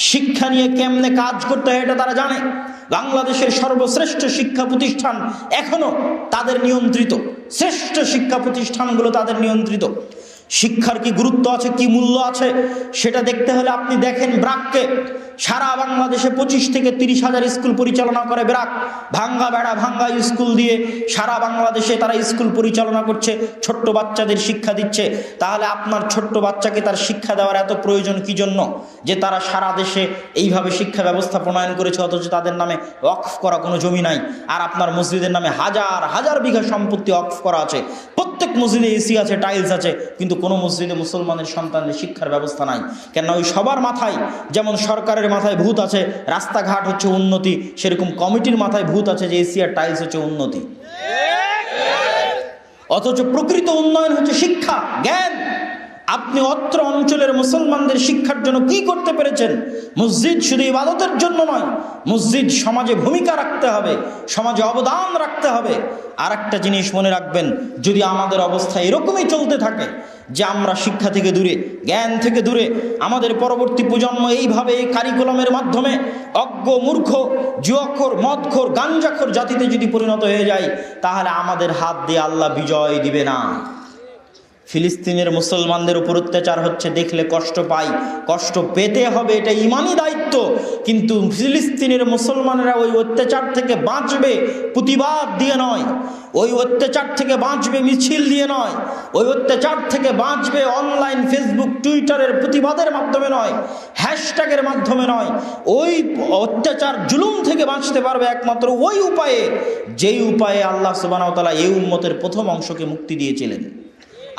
শিক্ষা নিয়ে কেমনে কাজ করতে হয় এটা তারা জানে। বাংলাদেশের সর্বশ্রেষ্ঠ শিক্ষা প্রতিষ্ঠান এখনো তাদের নিয়ন্ত্রিত, শ্রেষ্ঠ শিক্ষা প্রতিষ্ঠানগুলো তাদের নিয়ন্ত্রিত। শিক্ষার কি গুরুত্ব আছে, কি মূল্য আছে সেটা দেখতে হলে আপনি দেখেন ব্র্যাককে। সারা বাংলাদেশে 25 থেকে 30,000 স্কুল পরিচালনা করে ব্র্যাক। ভাঙ্গা বেড়া ভাঙ্গা স্কুল দিয়ে সারা বাংলাদেশে তারা স্কুল পরিচালনা করছে, ছোট্ট বাচ্চাদের শিক্ষা দিচ্ছে। তাহলে আপনার ছোট্ট বাচ্চাকে তার শিক্ষা দেওয়ার এত প্রয়োজন কি জন্য, যে তারা সারা দেশে এইভাবে শিক্ষা ব্যবস্থা প্রণয়ন করেছে, অথচ তাদের নামে ওয়াকফ করা কোনো জমি নাই। আর আপনার মসজিদের নামে হাজার হাজার বিঘা সম্পত্তি ওয়াকফ করা আছে, প্রত্যেক মসজিদে এসি আছে, টাইলস আছে, কিন্তু কোনো মসজিদে মুসলমানের সন্তানদের শিক্ষার ব্যবস্থা নাই। কেন? ওই সবার মাথায় যেমন সরকারের মাথায় ভূত আছে রাস্তাঘাট হচ্ছে উন্নতি, সেরকম কমিটির মাথায় ভূত আছে যে এসি আর টাইলস হচ্ছে উন্নতি। অথচ প্রকৃত উন্নয়ন হচ্ছে শিক্ষা, জ্ঞান। আপনি অত্র অঞ্চলের মুসলমানদের শিক্ষার জন্য কি করতে পেরেছেন? মসজিদ শুধু ইবাদতের জন্য নয়, মসজিদ সমাজে ভূমিকা রাখতে হবে, সমাজে অবদান রাখতে হবে। আর একটা জিনিস মনে রাখবেন, যদি আমাদের অবস্থা এরকমই চলতে থাকে যে আমরা শিক্ষা থেকে দূরে, জ্ঞান থেকে দূরে, আমাদের পরবর্তী প্রজন্ম এইভাবে এই কারিকুলামের মাধ্যমে অজ্ঞ, মূর্খ, জুয়াখোর, মদখোর, গাঞ্জাখোর জাতিতে যদি পরিণত হয়ে যায়, তাহলে আমাদের হাত দিয়ে আল্লাহ বিজয় দিবে না। ফিলিস্তিনের মুসলমানদের উপর অত্যাচার হচ্ছে, দেখলে কষ্ট পাই, কষ্ট পেতে হবে, এটা ইমানি দায়িত্ব। কিন্তু ফিলিস্তিনের মুসলমানেরা ওই অত্যাচার থেকে বাঁচবে প্রতিবাদ দিয়ে নয়, ওই অত্যাচার থেকে বাঁচবে মিছিল দিয়ে নয়, ওই অত্যাচার থেকে বাঁচবে অনলাইন ফেসবুক টুইটারের প্রতিবাদের মাধ্যমে নয়, হ্যাশট্যাগের মাধ্যমে নয়। ওই অত্যাচার জুলুম থেকে বাঁচতে পারবে একমাত্র ওই উপায়ে, যেই উপায়ে আল্লাহ সুবহানাহু ওয়া তাআলা এই উম্মতের প্রথম অংশকে মুক্তি দিয়েছিলেন।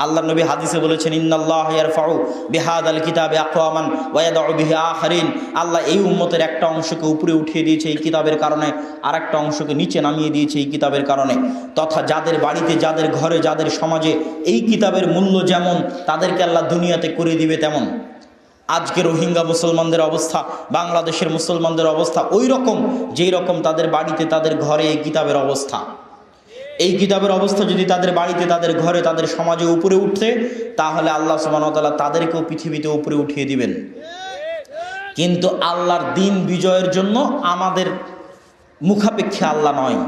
আল্লাহ নবী হাদিসে বলেছেন, ইন্নাল্লাহ ইয়ারফাউ বিহাদাল কিতাবে আকওয়ামান ওয়া ইয়াদউ বিহি আখারিন। আল্লাহ এই উম্মতের একটা অংশকে উপরে উঠিয়ে দিয়েছে এই কিতাবের কারণে, আর একটা অংশকে নিচে নামিয়ে দিয়েছে এই কিতাবের কারণে। তথা যাদের বাড়িতে, যাদের ঘরে, যাদের সমাজে এই কিতাবের মূল্য যেমন, তাদেরকে আল্লাহ দুনিয়াতে করে দিবে তেমন। আজকে রোহিঙ্গা মুসলমানদের অবস্থা, বাংলাদেশের মুসলমানদের অবস্থা ওই রকম, যেই রকম তাদের বাড়িতে, তাদের ঘরে এই কিতাবের অবস্থা। এই কিতাবের অবস্থা যদি তাদের বাড়িতে, তাদের ঘরে, তাদের সমাজে উপরে উঠতে, তাহলে আল্লাহ সুবহানাহু ওয়া তাআলা তাদেরকেও পৃথিবীতে উপরে উঠিয়ে দিবেন। কিন্তু আল্লাহর দিন বিজয়ের জন্য আমাদের মুখাপেক্ষী আল্লাহ নয়,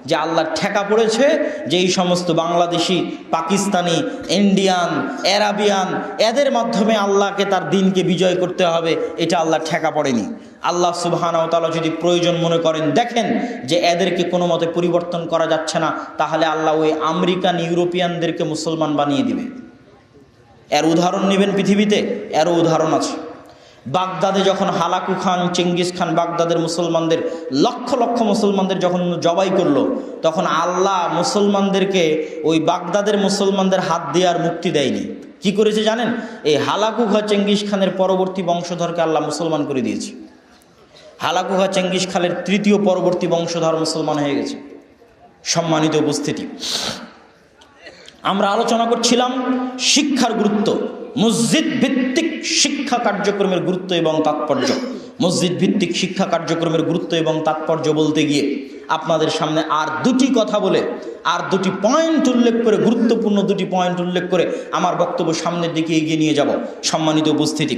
যে আল্লাহর ঠেকা পড়েছে যে এই সমস্ত বাংলাদেশি, পাকিস্তানি, ইন্ডিয়ান, অ্যারাবিয়ান, এদের মাধ্যমে আল্লাহকে তার দিনকে বিজয় করতে হবে, এটা আল্লাহর ঠেকা পড়েনি। আল্লাহ সুবহানাহু ওয়া তাআলা যদি প্রয়োজন মনে করেন, দেখেন যে এদেরকে কোনো মতে পরিবর্তন করা যাচ্ছে না, তাহলে আল্লাহ ওই আমেরিকান, ইউরোপিয়ানদেরকে মুসলমান বানিয়ে দিবে। এর উদাহরণ নেবেন পৃথিবীতে, এরও উদাহরণ আছে। বাগদাদে যখন হালাকু খান, চেঙ্গিস খান বাগদাদের মুসলমানদের, লক্ষ লক্ষ মুসলমানদের যখন জবাই করলো, তখন আল্লাহ মুসলমানদেরকে ওই বাগদাদের মুসলমানদের হাত দিয়ে আর মুক্তি দেয়নি। কি করেছে জানেন? এই হালাকু খা, চেঙ্গিস খানের পরবর্তী বংশধরকে আল্লাহ মুসলমান করে দিয়েছে। হালাকু খা, চেঙ্গিস খানের তৃতীয় পরবর্তী বংশধর মুসলমান হয়ে গেছে। সম্মানিত উপস্থিতি, আমরা আলোচনা করছিলাম শিক্ষার গুরুত্ব, মসজিদ ভিত্তিক শিক্ষা কার্যক্রমের গুরুত্ব এবং তাৎপর্য। মসজিদ ভিত্তিক শিক্ষা কার্যক্রমের গুরুত্ব এবং তাৎপর্য বলতে গিয়ে আপনাদের সামনে আর দুটি কথা বলে, আর দুটি পয়েন্ট উল্লেখ করে, গুরুত্বপূর্ণ দুটি পয়েন্ট উল্লেখ করে আমার বক্তব্য সামনের দিকে এগিয়ে নিয়ে যাব। সম্মানিত উপস্থিতি,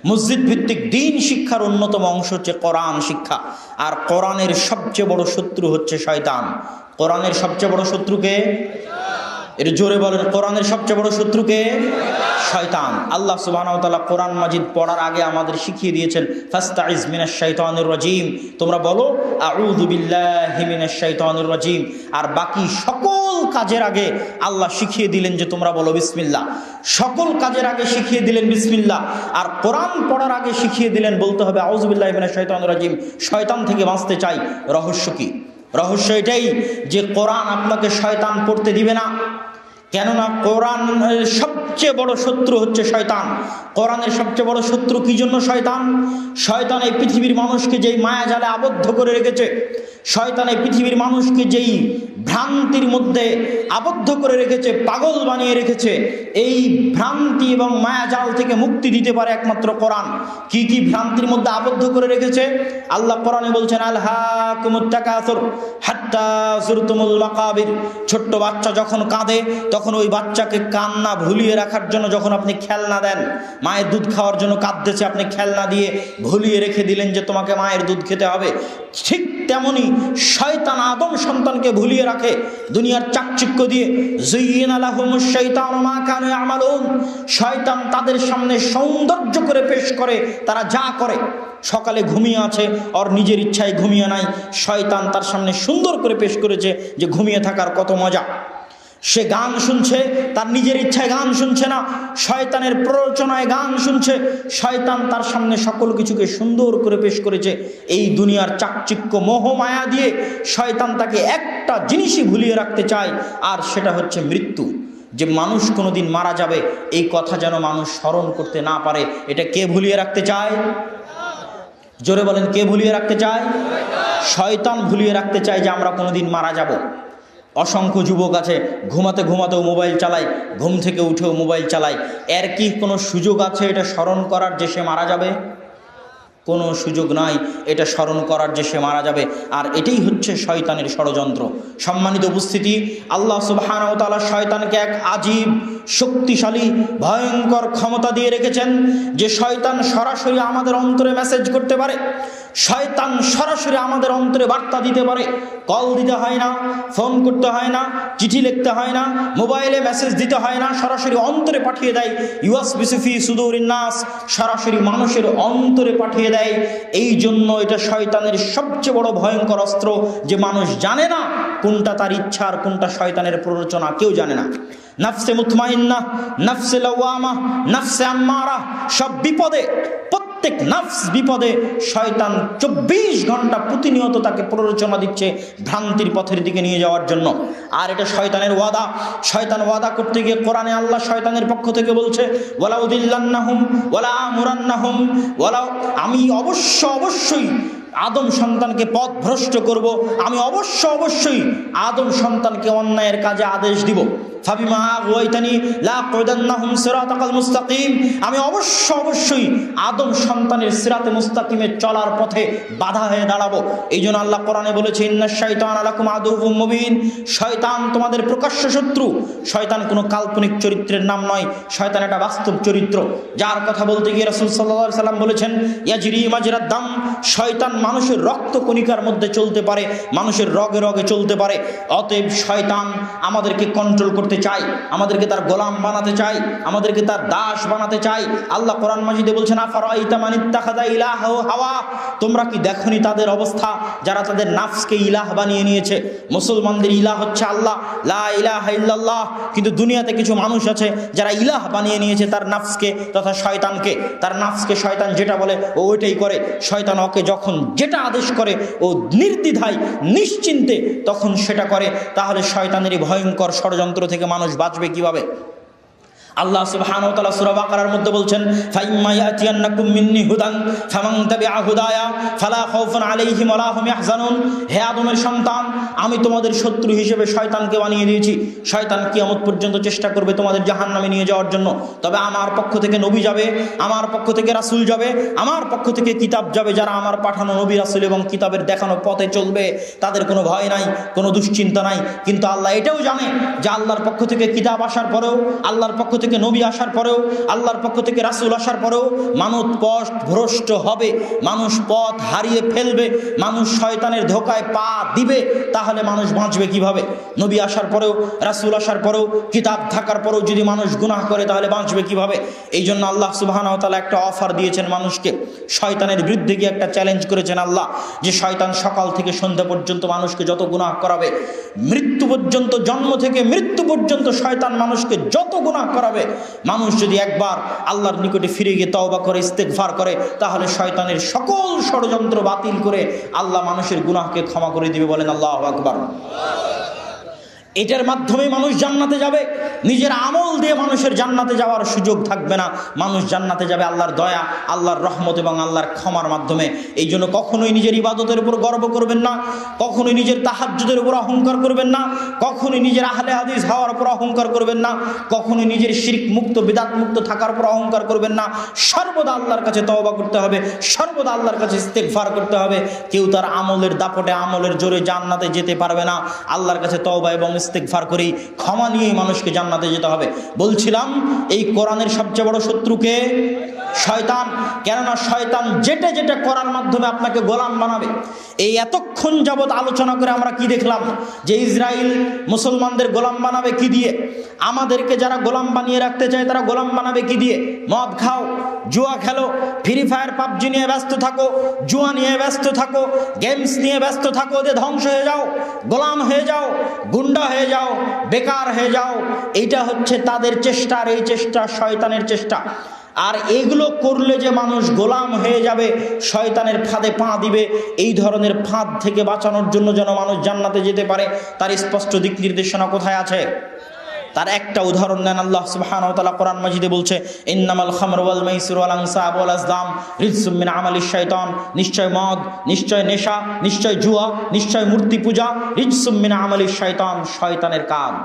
মসজিদ ভিত্তিক দ্বীন শিক্ষার অন্যতম অংশ হচ্ছে কোরআন শিক্ষা। আর কোরআনের সবচেয়ে বড় শত্রু হচ্ছে শয়তান। কোরআনের সবচেয়ে বড় শত্রুকে, এর জোরে বলেন, কোরআনের সবচেয়ে বড় শত্রুকে? শয়তান। আল্লাহ সুবহানাহু ওয়া তাআলা কোরআন মাজিদ পড়ার আগে আমাদের শিখিয়ে দিয়েছেন ফাস্তাইজ মিনাশ শাইতানির রাজিম, তোমরা বলো আউযু বিল্লাহি মিনাশ শাইতানির রাজিম। আর বাকি সকল কাজের আগে আল্লাহ শিখিয়ে দিলেন যে তোমরা বলো বিসমিল্লাহ। সকল কাজের আগে শিখিয়ে দিলেন বিসমিল্লাহ, আর কোরআন পড়ার আগে শিখিয়ে দিলেন বলতে হবে আউযু বিল্লাহি মিনাশ শাইতানির রাজিম। শয়তান থেকে বাঁচতে চাই, রহস্য কি? রহস্য এটাই যে কোরআন আপনাকে শয়তান পড়তে দিবে না। কেননা কোরআনের সবচেয়ে বড় শত্রু হচ্ছে শয়তান। কোরআনের সবচেয়ে বড় শত্রু কি জন্য শয়তান? শয়তান এই পৃথিবীর মানুষকে যেই মায়াজালে আবদ্ধ করে রেখেছে, শয়তান এই পৃথিবীর মানুষকে যেই ভ্রান্তির মধ্যে আবদ্ধ করে রেখেছে, পাগল বানিয়ে রেখেছে, এই ভ্রান্তি এবং মায়াজাল থেকে মুক্তি দিতে পারে একমাত্র কোরআন। কি কি ভ্রান্তির মধ্যে আবদ্ধ করে রেখেছে? আল্লাহ কোরআনে বলছেন আলহাকুমুত তাকাসুর হাত্তা যুরতুমুল মাকাবির। ছোট্ট বাচ্চা যখন কাঁদে তখন ওই বাচ্চাকে কান্না ভুলিয়ে রাখার জন্য যখন আপনি খেলনা দেন, মায়ের দুধ খাওয়ার জন্য কাঁদতেছে, আপনি খেলনা দিয়ে ভুলিয়ে রেখে দিলেন যে তোমাকে মায়ের দুধ খেতে হবে। ঠিক তেমনি শয়তান আদম সন্তানকে ভুলিয়ে রাখে দুনিয়ার চাকচিক্য দিয়ে। যুয়্যিনা লাহুমুশ শাইতানু মা কানু ইয়ামালুন। শয়তান তাদের সামনে সৌন্দর্য করে পেশ করে তারা যা করে। সকালে ঘুমিয়ে আছে, ওর নিজের ইচ্ছায় ঘুমিয়ে নাই, শয়তান তার সামনে সুন্দর করে পেশ করেছে যে ঘুমিয়ে থাকার কত মজা। সে গান শুনছে, তার নিজের ইচ্ছায় গান শুনছে না, শয়তানের প্ররোচনায় গান শুনছে। শয়তান তার সামনে সকল কিছুকে সুন্দর করে পেশ করেছে। এই দুনিয়ার চাকচিক্য মোহ মায়া দিয়ে শয়তান তাকে একটা জিনিসই ভুলিয়ে রাখতে চায়, আর সেটা হচ্ছে মৃত্যু। যে মানুষ কোনোদিন মারা যাবে এই কথা যেন মানুষ স্মরণ করতে না পারে। এটা কে ভুলিয়ে রাখতে চায়? জোরে বলেন, কে ভুলিয়ে রাখতে চায়? শয়তান ভুলিয়ে রাখতে চায় যে আমরা কোনোদিন মারা যাব। অসংখ্য যুবক আছে ঘুমাতে ঘুমাতেও মোবাইল চালায়, ঘুম থেকে উঠেও মোবাইল চালায়। এর কি কোনো সুযোগ আছে এটা স্মরণ করার যে সে মারা যাবে? কোনো সুযোগ নাই এটা স্মরণ করার যে সে মারা যাবে। আর এটাই হচ্ছে শয়তানের ষড়যন্ত্র। সম্মানিত উপস্থিতি, আল্লাহ সুবহানাহু ওয়া তাআলা শয়তানকে এক আজীব শক্তিশালী ভয়ঙ্কর ক্ষমতা দিয়ে রেখেছেন যে শয়তান সরাসরি আমাদের অন্তরে মেসেজ করতে পারে। শয়তান সরাসরি আমাদের অন্তরে বার্তা দিতে পারে। কল দিতে হয় না, ফোন করতে হয় না, চিঠি লিখতে হয় না, মোবাইলে মেসেজ দিতে হয় না, সরাসরি অন্তরে পাঠিয়ে দেয়। ইউয়াসবিসু ফি সুদুরিন নাস, সরাসরি মানুষের অন্তরে পাঠিয়ে দেয়। এই জন্য এটা শয়তানের সবচেয়ে বড় ভয়ঙ্কর অস্ত্র, যে মানুষ জানে না কোনটা তার ইচ্ছা আর কোনটা শয়তানের প্ররোচনা, কেউ জানে না। নাফসে মুতমাইন্না, নাফসে লাওয়ামা, নাফসে আম্মারা, সব বিপদে, প্রত্যেক নাফস বিপদে শয়তান 24 ঘন্টা প্রতিনিয়ত তাকে প্ররোচনা দিচ্ছে ভ্রান্তির পথের দিকে নিয়ে যাওয়ার জন্য। আর এটা শয়তানের ওয়াদা। শয়তান ওয়াদা করতে গিয়ে কোরআনে আল্লাহ শয়তানের পক্ষ থেকে বলছে ওয়ালা উদিল্লান্নাহুম ওয়ালা আমুরান্নাহুম ওয়ালা, আমি অবশ্যই আদম সন্তানকে পথ ভ্রষ্ট করব, আমি অবশ্যই আদম সন্তানকে অন্যায়ের কাজে আদেশ দিব। ফাবিমা আগুয়াইতানি লাআকুদান্নাহুম সিরাতাকাল মুস্তাকিম, আমি অবশ্যই আদম সন্তানের সিরাতে মুস্তাকিমে চলার পথে বাধা হয়ে দাঁড়াবো। এই জন্য আল্লাহ কোরআনে বলেছে ইন্নাশ শাইতানা লাকুম আদুউম মুবিন, শয়তান তোমাদের প্রকাশ্য শত্রু। শয়তান কোনো কাল্পনিক চরিত্রের নাম নয়, শয়তান একটা বাস্তব চরিত্র, যার কথা বলতে গিয়ে রাসূল সাল্লাল্লাহু আলাইহি সাল্লাম বলেছেন ইয়াজরি মাজরাদ দাম, শয়তান মানুষের রক্ত কণিকার মধ্যে চলতে পারে, মানুষের রগে রগে চলতে পারে। অতএব শয়তান আমাদেরকে কন্ট্রোল করতে চাই, আমাদেরকে তার গোলাম বানাতে চাই, আমাদেরকে তার দাস বানাতে চাই। আল্লাহ কোরআন মাজিদে বলছেন আফারাইতা মান ইত্তাখাযা ইলাহাহু হাওয়া, তোমরা কি দেখনি তাদের অবস্থা যারা তাদের নাফসকে ইলাহ বানিয়ে নিয়েছে। মুসলমানদের ইলাহ হচ্ছে আল্লাহ, লা ইলাহা ইল্লাল্লাহ, কিন্তু দুনিয়াতে কিছু মানুষ আছে যারা ইলাহ বানিয়ে নিয়েছে তার নাফসকে তথা শয়তানকে। তার নাফসকে শয়তান যেটা বলে ও ওইটাই করে। শয়তান ওকে যখন যেটা আদেশ করে ও নির্দ্বিধায় নিশ্চিন্তে তখন সেটা করে। তাহলে শয়তানের এই ভয়ঙ্কর ষড়যন্ত্র থেকে মানুষ বাঁচবে কিভাবে? আল্লাহ সুবহানাহু ওয়া তাআলা সূরা বাকারার মধ্যে বলছেন ফাইম্মা ইয়াতিয়ান্নাকুম মিন্নি হুদান ফামান তাবিআ হুদায়া ফালা খাউফুন আলাইহিম ওয়ালা হুম ইয়াহজানুন। হে আদমের সন্তান, আমি তোমাদের শত্রু হিসেবে শয়তানকে বানিয়ে দিয়েছি। শয়তান কিয়ামত পর্যন্ত চেষ্টা করবে তোমাদের জাহান্নামে নিয়ে যাওয়ার জন্য। তবে আমার পক্ষ থেকে নবী যাবে, আমার পক্ষ থেকে রাসূল যাবে, আমার পক্ষ থেকে কিতাব যাবে। যারা আমার পাঠানো নবী রাসূল এবং কিতাবের দেখানো পথে চলবে তাদের কোনো ভয় নাই, কোনো দুশ্চিন্তা নাই। কিন্তু আল্লাহ এটাও জানে যে আল্লাহর পক্ষ থেকে কিতাব আসার পরেও, আল্লাহর পক্ষ থেকে নবী আসার পরেও, আল্লাহর পক্ষ থেকে রাসূল আসার পরেও মানুষ পথ ভ্রষ্ট হবে, মানুষ পথ হারিয়ে ফেলবে, মানুষ শয়তানের ধোকায় পা দিবে, তাহলে মানুষ বাঁচবে কিভাবে? নবী আসার পরেও, রাসূল আসার পরেও, কিতাব থাকার পরেও যদি মানুষ গুনাহ করে তাহলে বাঁচবে কিভাবে? এই জন্য আল্লাহ সুবহানাহু ওয়া তাআলা একটা অফার দিয়েছেন মানুষকে, শয়তানের বিরুদ্ধে গিয়ে একটা চ্যালেঞ্জ করেছেন আল্লাহ, যে শয়তান সকাল থেকে সন্ধ্যা পর্যন্ত মানুষকে যত গুনাহ করাবে, মৃত্যু পর্যন্ত, জন্ম থেকে মৃত্যু পর্যন্ত শয়তান মানুষকে যত গুনাহ করাবে, মানুষ যদি একবার আল্লাহর নিকটে ফিরে গিয়ে তওবা করে ইস্তেগফার করে, তাহলে শয়তানের সকল ষড়যন্ত্র বাতিল করে আল্লাহ মানুষের গুনাহকে ক্ষমা করে দিবে। বলেন আল্লাহু আকবার। এটার মাধ্যমে মানুষ জান্নাতে যাবে। নিজের আমল দিয়ে মানুষের জান্নাতে যাওয়ার সুযোগ থাকবে না। মানুষ জান্নাতে যাবে আল্লাহর দয়া, আল্লাহর রহমত এবং আল্লাহর ক্ষমার মাধ্যমে। এই জন্য কখনোই নিজের ইবাদতের উপর গর্ব করবেন না, কখনোই নিজের তাহাজ্জুদের উপর অহংকার করবেন না, কখনোই নিজের আহলে হাদিস হওয়ার উপর অহংকার করবেন না, কখনোই নিজের শিরক মুক্ত, বিদআত মুক্ত থাকার উপর অহংকার করবেন না। সর্বদা আল্লাহর কাছে তওবা করতে হবে, সর্বদা আল্লাহর কাছে ইস্তেগফার করতে হবে। কেউ তার আমলের দাপটে, আমলের জোরে জান্নাতে যেতে পারবে না। আল্লাহর কাছে তওবা এবং ইস্তেগফার করি, ক্ষমা নিয়েই মানুষকে জান্নাতে যেতে হবে। বলছিলাম এই কোরআনের সবচেয়ে বড় শত্রুকে শয়তান। কেননা শয়তান যেটা যেটা করার মাধ্যমে আপনাকে গোলাম বানাবে। এই এতক্ষণ যাবৎ আলোচনা করে আমরা কি দেখলাম? যে ইসরায়েল মুসলমানদের গোলাম বানাবে কি দিয়ে? আমাদেরকে যারা গোলাম বানিয়ে রাখতে চায় তারা গোলাম বানাবে কি দিয়ে? মদ খাও, জুয়া খেলো, ফ্রি ফায়ার পাবজি নিয়ে ব্যস্ত থাকো, জুয়া নিয়ে ব্যস্ত থাকো, গেমস নিয়ে ব্যস্ত থাকো, ওদের ধ্বংস হয়ে যাও, গোলাম হয়ে যাও, গুন্ডা হয়ে যাও, বেকার হয়ে যাও। এইটা হচ্ছে তাদের চেষ্টা, আর এই চেষ্টা শয়তানের চেষ্টা। আর এগুলো করলে যে মানুষ গোলাম হয়ে যাবে, শয়তানের ফাঁদে পা দিবে, এই ধরনের ফাঁদ থেকে বাঁচানোর জন্য যেন মানুষ জান্নাতে যেতে পারে, তার স্পষ্ট দিক নির্দেশনা কোথায় আছে? তার একটা উদাহরণ দেন আল্লাহ সুবহানাহু ওয়া তাআলা কোরআন মাজিদে বলছে, ইন্নামাল খামরু ওয়াল মাইসিরু ওয়াল আনসাবু ওয়াল আজলাম রিজসুম মিন আমালিশ শাইতান। নিশ্চয় মদ, নিশ্চয় নেশা, নিশ্চয় জুয়া, নিশ্চয় মূর্তি পূজা রিজসুম মিন আমালিশ শাইতান, শয়তানের কাজ।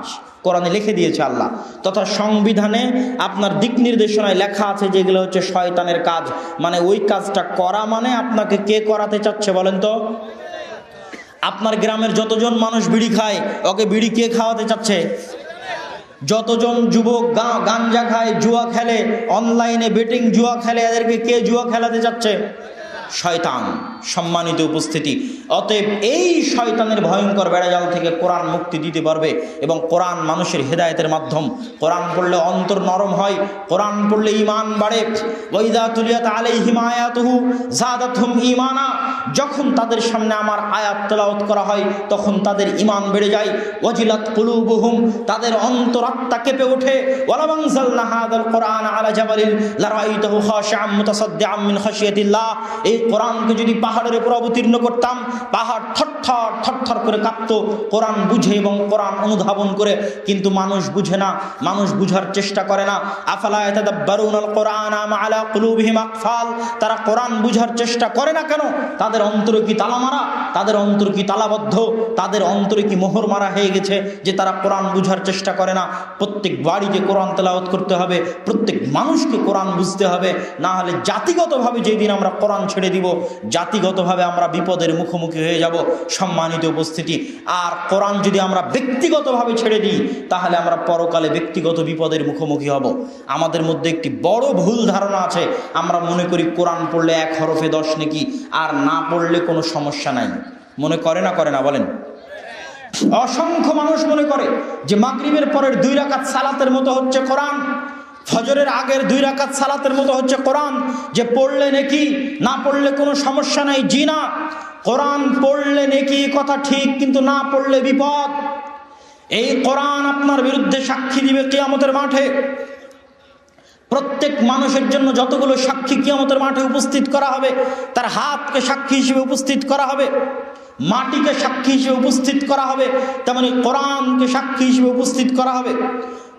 কোরআনে লিখে দিয়েছে আল্লাহ, তথা সংবিধানে আপনার দিক নির্দেশনায় লেখা আছে যে এগুলো হচ্ছে শয়তানের কাজ। মানে ওই কাজটা করা মানে আপনাকে কে করাতে চাচ্ছে বলেন তো? আপনার গ্রামের যতজন মানুষ বিড়ি খায়, ওকে বিড়ি কে খাওয়াতে চাচ্ছে? যতজন যুবক গাঞ্জা খায়, জুয়া খেলে, অনলাইনে বেটিং জুয়া খেলে, এদেরকে কে জুয়া খেলাতে চাচ্ছে? শয়তান। সম্মানিত উপস্থিতি, অতএব এই শয়তানের ভয়ঙ্কর বেড়াজাল থেকে কোরআন মুক্তি দিতে পারবে। এবং কোরআন মানুষের হেদায়েতের মাধ্যম। কোরআন পড়লে অন্তর নরম হয়, কোরআন পড়লে ঈমান বাড়ে। ওয়াইদা তুলিয়াত আলাইহিম আয়াতুহু যাদাতহুম ঈমানা। যখন তাদের সামনে আমার আয়াত তেলাওয়াত করা হয় তখন তাদের ঈমান বেড়ে যায়। ওয়াজিলাত কুলুবুহুম, তাদের অন্তরাত্মা কেঁপে ওঠে। ওয়ালাউ আনজালনা হাযাল কুরআন আলা জাবালিন লারাআইতাহু খাশিআম মুতাসাদ্দিআম মিন খাশিয়াতিল্লাহ। এই কোরআনকে যদি পাহাড়ের উপর অবতীর্ণ করতাম, পাহাড় থরথর থরথর করে কাঁপতো। কোরআন বুঝে এবং কোরআন অনুধাবন করে, কিন্তু মানুষ বুঝে না, মানুষ বুঝার চেষ্টা করে না। আফালা ইয়াতাদাব্বারুনাল কুরআন আম আলা কুলুবিহিম আকফাল। তারা কোরআন বুঝার চেষ্টা করে না কেন? তাদের অন্তরে কি তালা মারা? তাদের অন্তর কি তালাবদ্ধ? তাদের অন্তরে কি মোহর মারা হয়ে গেছে যে তারা কোরআন বুঝার চেষ্টা করে না? প্রত্যেক বাড়িতে কোরআন তেলাওয়াত করতে হবে, প্রত্যেক মানুষকে কোরআন বুঝতে হবে। না হলে জাতিগতভাবে যেদিন আমরা কোরআন ছেড়ে দিব, জাতিগতভাবে আমরা বিপদের মুখোমুখি হয়ে যাব। সম্মানিত উপস্থিতি, আর কোরআন যদি আমরা ব্যক্তিগতভাবে ছেড়ে দিই তাহলে আমরা পরকালে ব্যক্তিগত বিপদের মুখোমুখি হব। আমাদের মধ্যে একটি বড় ভুল ধারণা আছে, আমরা মনে করি কোরআন পড়লে 1 হরফে 10 নেকি, আর না পড়লে কোনো সমস্যা নাই। মনে করে না বলেন? অসংখ্য মানুষ মনে করে যে মাগরিবের পরের 2 রাকাত সালাতের মতো হচ্ছে কোরআন, ফজরের আগের 2 রাকাত সালাতের মতো হচ্ছে কোরআন, যে পড়লে নেকি, না পড়লে কোনো সমস্যা নাই। জি না, কোরআন পড়লে নেকি কথা ঠিক, কিন্তু না পড়লে বিপদ। এই কোরআন আপনার বিরুদ্ধে সাক্ষী দিবে কিয়ামতের মাঠে। প্রত্যেক মানুষের জন্য যতগুলো সাক্ষী কিয়ামতের মাঠে উপস্থিত করা হবে, তার হাতকে সাক্ষী হিসেবে উপস্থিত করা হবে, মাটিকে সাক্ষী হিসেবে উপস্থিত করা হবে, তেমনি কোরআনকে সাক্ষী হিসেবে উপস্থিত করা হবে।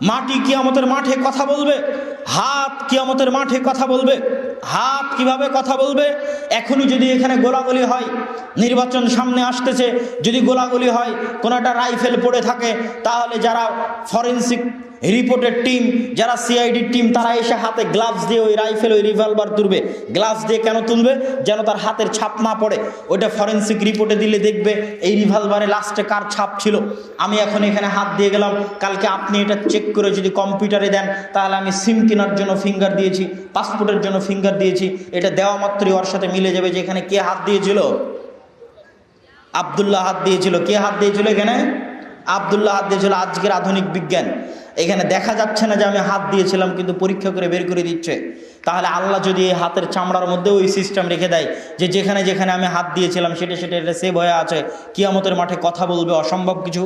মাটি কিয়ামতের মাঠে কথা বলবে, হাত কিয়ামতের মাঠে কথা বলবে। হাত কিভাবে কথা বলবে? এখনই যদি এখানে গোলাগুলি হয়, নির্বাচন সামনে আসতেছে, যদি গোলাগুলি হয়, কোনো একটা রাইফেল পড়ে থাকে, তাহলে যারা ফরেনসিক রিপোর্টের টিম, যারা সিআইডি টিম, তারা এসে হাতে গ্লাভস দিয়ে ওই রাইফেল, ওই রিভলভার তুলবে। গ্লাভস দিয়ে কেন তুলবে? যেন তার হাতের ছাপ না পড়ে। ওইটা ফরেন্সিক রিপোর্টে দিলে দেখবে এই রিভলভারে লাস্টে কার ছাপ ছিল। আমি এখন এখানে হাত দিয়ে গেলাম, কালকে আপনি এটা চেক করে যদি কম্পিউটারে দেন, তাহলে আমি সিম কেনার জন্য ফিঙ্গার দিয়েছি, পাসপোর্টের জন্য ফিঙ্গার দিয়েছি, এটা দেওয়া মাত্রই ওর সাথে মিলে যাবে যে এখানে কে হাত দিয়েছিল। আব্দুল্লাহ হাত দিয়েছিল। কে হাত দিয়েছিল এখানে? আব্দুল্লাহ হাত দিয়েছিল। আজকের আধুনিক বিজ্ঞান, এখানে দেখা যাচ্ছে না যে আমি হাত দিয়েছিলাম, কিন্তু পরীক্ষা করে বের করে দিচ্ছে। তাহলে আল্লাহ যদি এই হাতের চামড়ার মধ্যে ওই সিস্টেম রেখে দেয় যে যেখানে যেখানে আমি হাত দিয়েছিলাম সেটা এটা সেভ হয়ে আছে, কিয়ামতের মাঠে কথা বলবে অসম্ভব কিছু?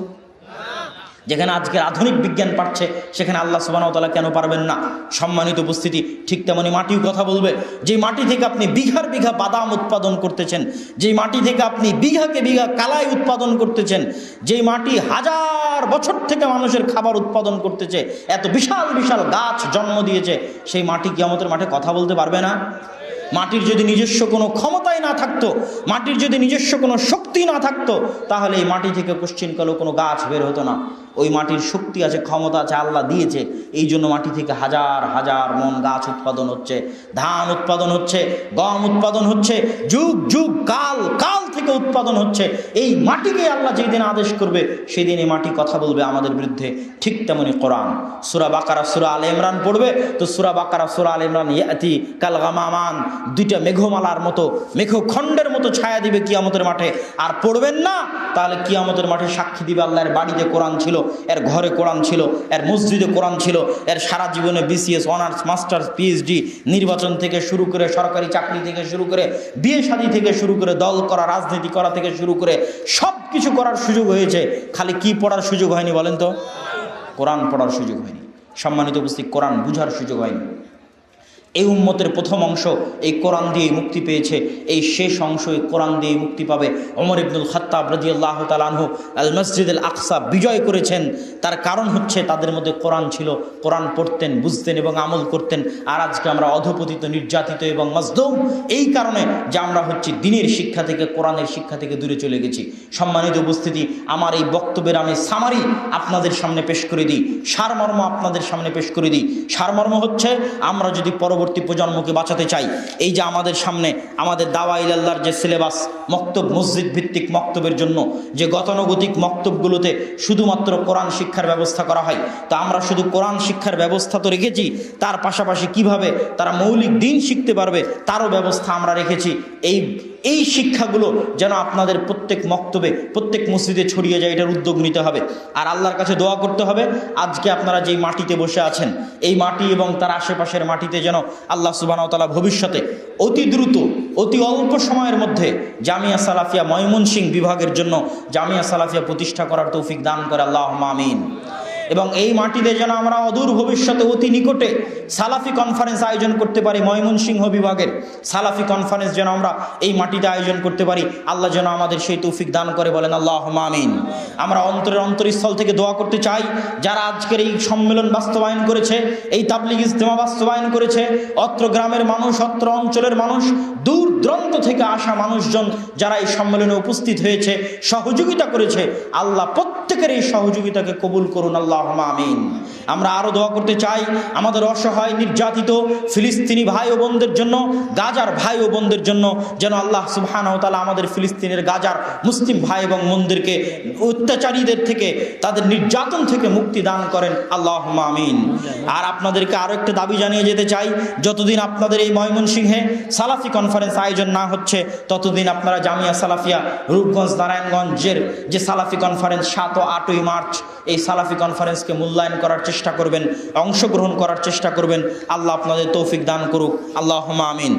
যেখানে আজকের আধুনিক বিজ্ঞান পাচ্ছে, সেখানে আল্লাহ সুবহানাহু ওয়া তাআলা কেন পারবেন না? সম্মানিত উপস্থিতি, ঠিক তেমনি মাটিও কথা বলবে। যে মাটি থেকে আপনি বিঘার বিঘা বাদাম উৎপাদন করতেছেন, যেই মাটি থেকে আপনি বিঘাকে বিঘা কালাই উৎপাদন করতেছেন, যেই মাটি হাজার বছর থেকে মানুষের খাবার উৎপাদন করতেছে, এত বিশাল বিশাল গাছ জন্ম দিয়েছে, সেই মাটি কিয়ামতের মাঠে কথা বলতে পারবে না? মাটির যদি নিজস্ব কোনো ক্ষমতাই না থাকতো, মাটির যদি নিজস্ব কোনো শক্তি না থাকতো, তাহলে এই মাটি থেকে কোশ্চিনকালেও কোনো গাছ বের হতো না। ওই মাটির শক্তি আছে, ক্ষমতা আছে, আল্লাহ দিয়েছে। এই জন্য মাটি থেকে হাজার হাজার মন গাছ উৎপাদন হচ্ছে, ধান উৎপাদন হচ্ছে, গম উৎপাদন হচ্ছে, যুগ যুগ কাল কাল থেকে উৎপাদন হচ্ছে। এই মাটিকে আল্লাহ যেই দিন আদেশ করবে, সেই দিন এই মাটি কথা বলবে আমাদের বিরুদ্ধে। ঠিক তেমনি কোরআন, সূরা বাকারা, সূরা আলে ইমরান পড়বে তো সূরা বাকারা, সূরা আলে ইমরান ইয়াতি কাল গামামান, দুইটা মেঘমালার মতো, মেঘখণ্ডের মতো ছায়া দিবে কিয়ামতের মাঠে। আর পড়বেন না, তাহলে কিয়ামতের মাঠে সাক্ষী দিবে আল্লাহর বাড়িতে কোরআন ছিল, এর ঘরে কোরআন ছিল, এর মসজিদে কোরআন ছিল, এর সারা জীবনে বিসিএস, অনার্স, মাস্টার্স, পিএইচডি, নির্বাচন থেকে শুরু করে, সরকারি চাকরি থেকে শুরু করে, বিয়ে শাদী থেকে শুরু করে, দল করা, রাজনীতি করা থেকে শুরু করে সব কিছু করার সুযোগ হয়েছে। খালি কি পড়ার সুযোগ হয়নি বলেন তো? কোরআন পড়ার সুযোগ হয়নি। সম্মানিত উপস্থিত, কোরআন বুঝার সুযোগ হয়নি। এই উম্মতের প্রথম অংশ এই কোরআন দিয়ে মুক্তি পেয়েছে, এই শেষ অংশ এই কোরআন দিয়ে মুক্তি পাবে। ওমর ইবনুল খাত্তাব রাদিয়াল্লাহু তাআলা আনহু আল মসজিদুল আকসা বিজয় করেছেন। তার কারণ হচ্ছে তাদের মধ্যে কোরআন ছিল, কোরআন পড়তেন, বুঝতেন এবং আমল করতেন। আর আজকে আমরা অধপতিত, নির্যাতিত এবং মাজলুম এই কারণে যে আমরা হচ্ছে দিনের শিক্ষা থেকে, কোরআনের শিক্ষা থেকে দূরে চলে গেছি। সম্মানিত উপস্থিতি, আমার এই বক্তব্যের আমি সামারি আপনাদের সামনে পেশ করে দিই, সারমর্ম আপনাদের সামনে পেশ করে দিই। সারমর্ম হচ্ছে, আমরা যদি পরবর্তী প্রজন্মকে বাঁচাতে চাই, এই যে আমাদের সামনে আমাদের দাওয়া ইলাল্লাহর যে সিলেবাস, মক্তব, মসজিদ ভিত্তিক মক্তবের জন্য যে গতানুগতিক মক্তবগুলোতে শুধুমাত্র কোরআন শিক্ষার ব্যবস্থা করা হয়, তা আমরা শুধু কোরআন শিক্ষার ব্যবস্থা তো রেখেছি, তার পাশাপাশি কিভাবে তারা মৌলিক দিন শিখতে পারবে তারও ব্যবস্থা আমরা রেখেছি। এই শিক্ষাগুলো যেন আপনাদের প্রত্যেক মক্তবে, প্রত্যেক মসজিদে ছড়িয়ে যায়, এটার উদ্যোগ নিতে হবে। আর আল্লাহর কাছে দোয়া করতে হবে, আজকে আপনারা যেই মাটিতে বসে আছেন, এই মাটি এবং তার আশেপাশের মাটিতে যেন আল্লাহ সুবহানাহু ওয়া তাআলা ভবিষ্যতে অতি দ্রুত, অতি অল্প সময়ের মধ্যে জামিয়া সালাফিয়া ময়মনসিংহ বিভাগের জন্য জামিয়া সালাফিয়া প্রতিষ্ঠা করার তৌফিক দান করে, আল্লাহুম্মা আমিন। এবং এই মাটিতে যেন আমরা অদূর ভবিষ্যতে অতি নিকটে সালাফি কনফারেন্স আয়োজন করতে পারি। ময়মনসিংহ বিভাগের সালাফি কনফারেন্স যেন আমরা এই মাটিতে আয়োজন করতে পারি, আল্লাহ যেন আমাদের সেই তৌফিক দান করে, বলেন আল্লাহুম্মা আমিন। আমরা অন্তরস্থল থেকে দোয়া করতে চাই, যারা আজকের এই সম্মেলন বাস্তবায়ন করেছে, এই তাবলিগ ইজতেমা বাস্তবায়ন করেছে, অত্র গ্রামের মানুষ, অত্র অঞ্চলের মানুষ, দূর দূরান্ত থেকে আসা মানুষজন যারা এই সম্মেলনে উপস্থিত হয়েছে, সহযোগিতা করেছে, আল্লাহ প্রত্যেকের এই সহযোগিতাকে কবুল করুন, আল্লাহুম্মা আমিন। আমরা আরো দোয়া করতে চাই আমাদের অসহায়, নির্যাতিত ফিলিস্তিনি ভাই ও বোনদের জন্য, গাজার ভাই ও বোনদের জন্য, যেন আল্লাহ সুবহানাহু ওয়া তাআলা আমাদের ফিলিস্তিনের, গাজার মুসলিম ভাই এবং বোনদেরকে অত্যাচারীদের থেকে, তাদের নির্যাতন থেকে মুক্তি দান করেন, আল্লাহুম্মা আমিন। আর আপনাদেরকে আরো একটা দাবি জানিয়ে যেতে চাই, যতদিন আপনাদের এই ময়মনসিংহে সালাফি কনফারেন্স আয়োজন না হচ্ছে, ততদিন আপনারা জামিয়া সালাফিয়া রূপগঞ্জ, নারায়ণগঞ্জের যে সালাফি কনফারেন্স 7 ও 8ই মার্চ, এই সালাফি কনফারেন্সকে মূল্যায়ন করার চেষ্টা করবেন, অংশগ্রহণ করার চেষ্টা করবেন। আল্লাহ আপনাদের তৌফিক দান করুক, আল্লাহুম্মা আমিন।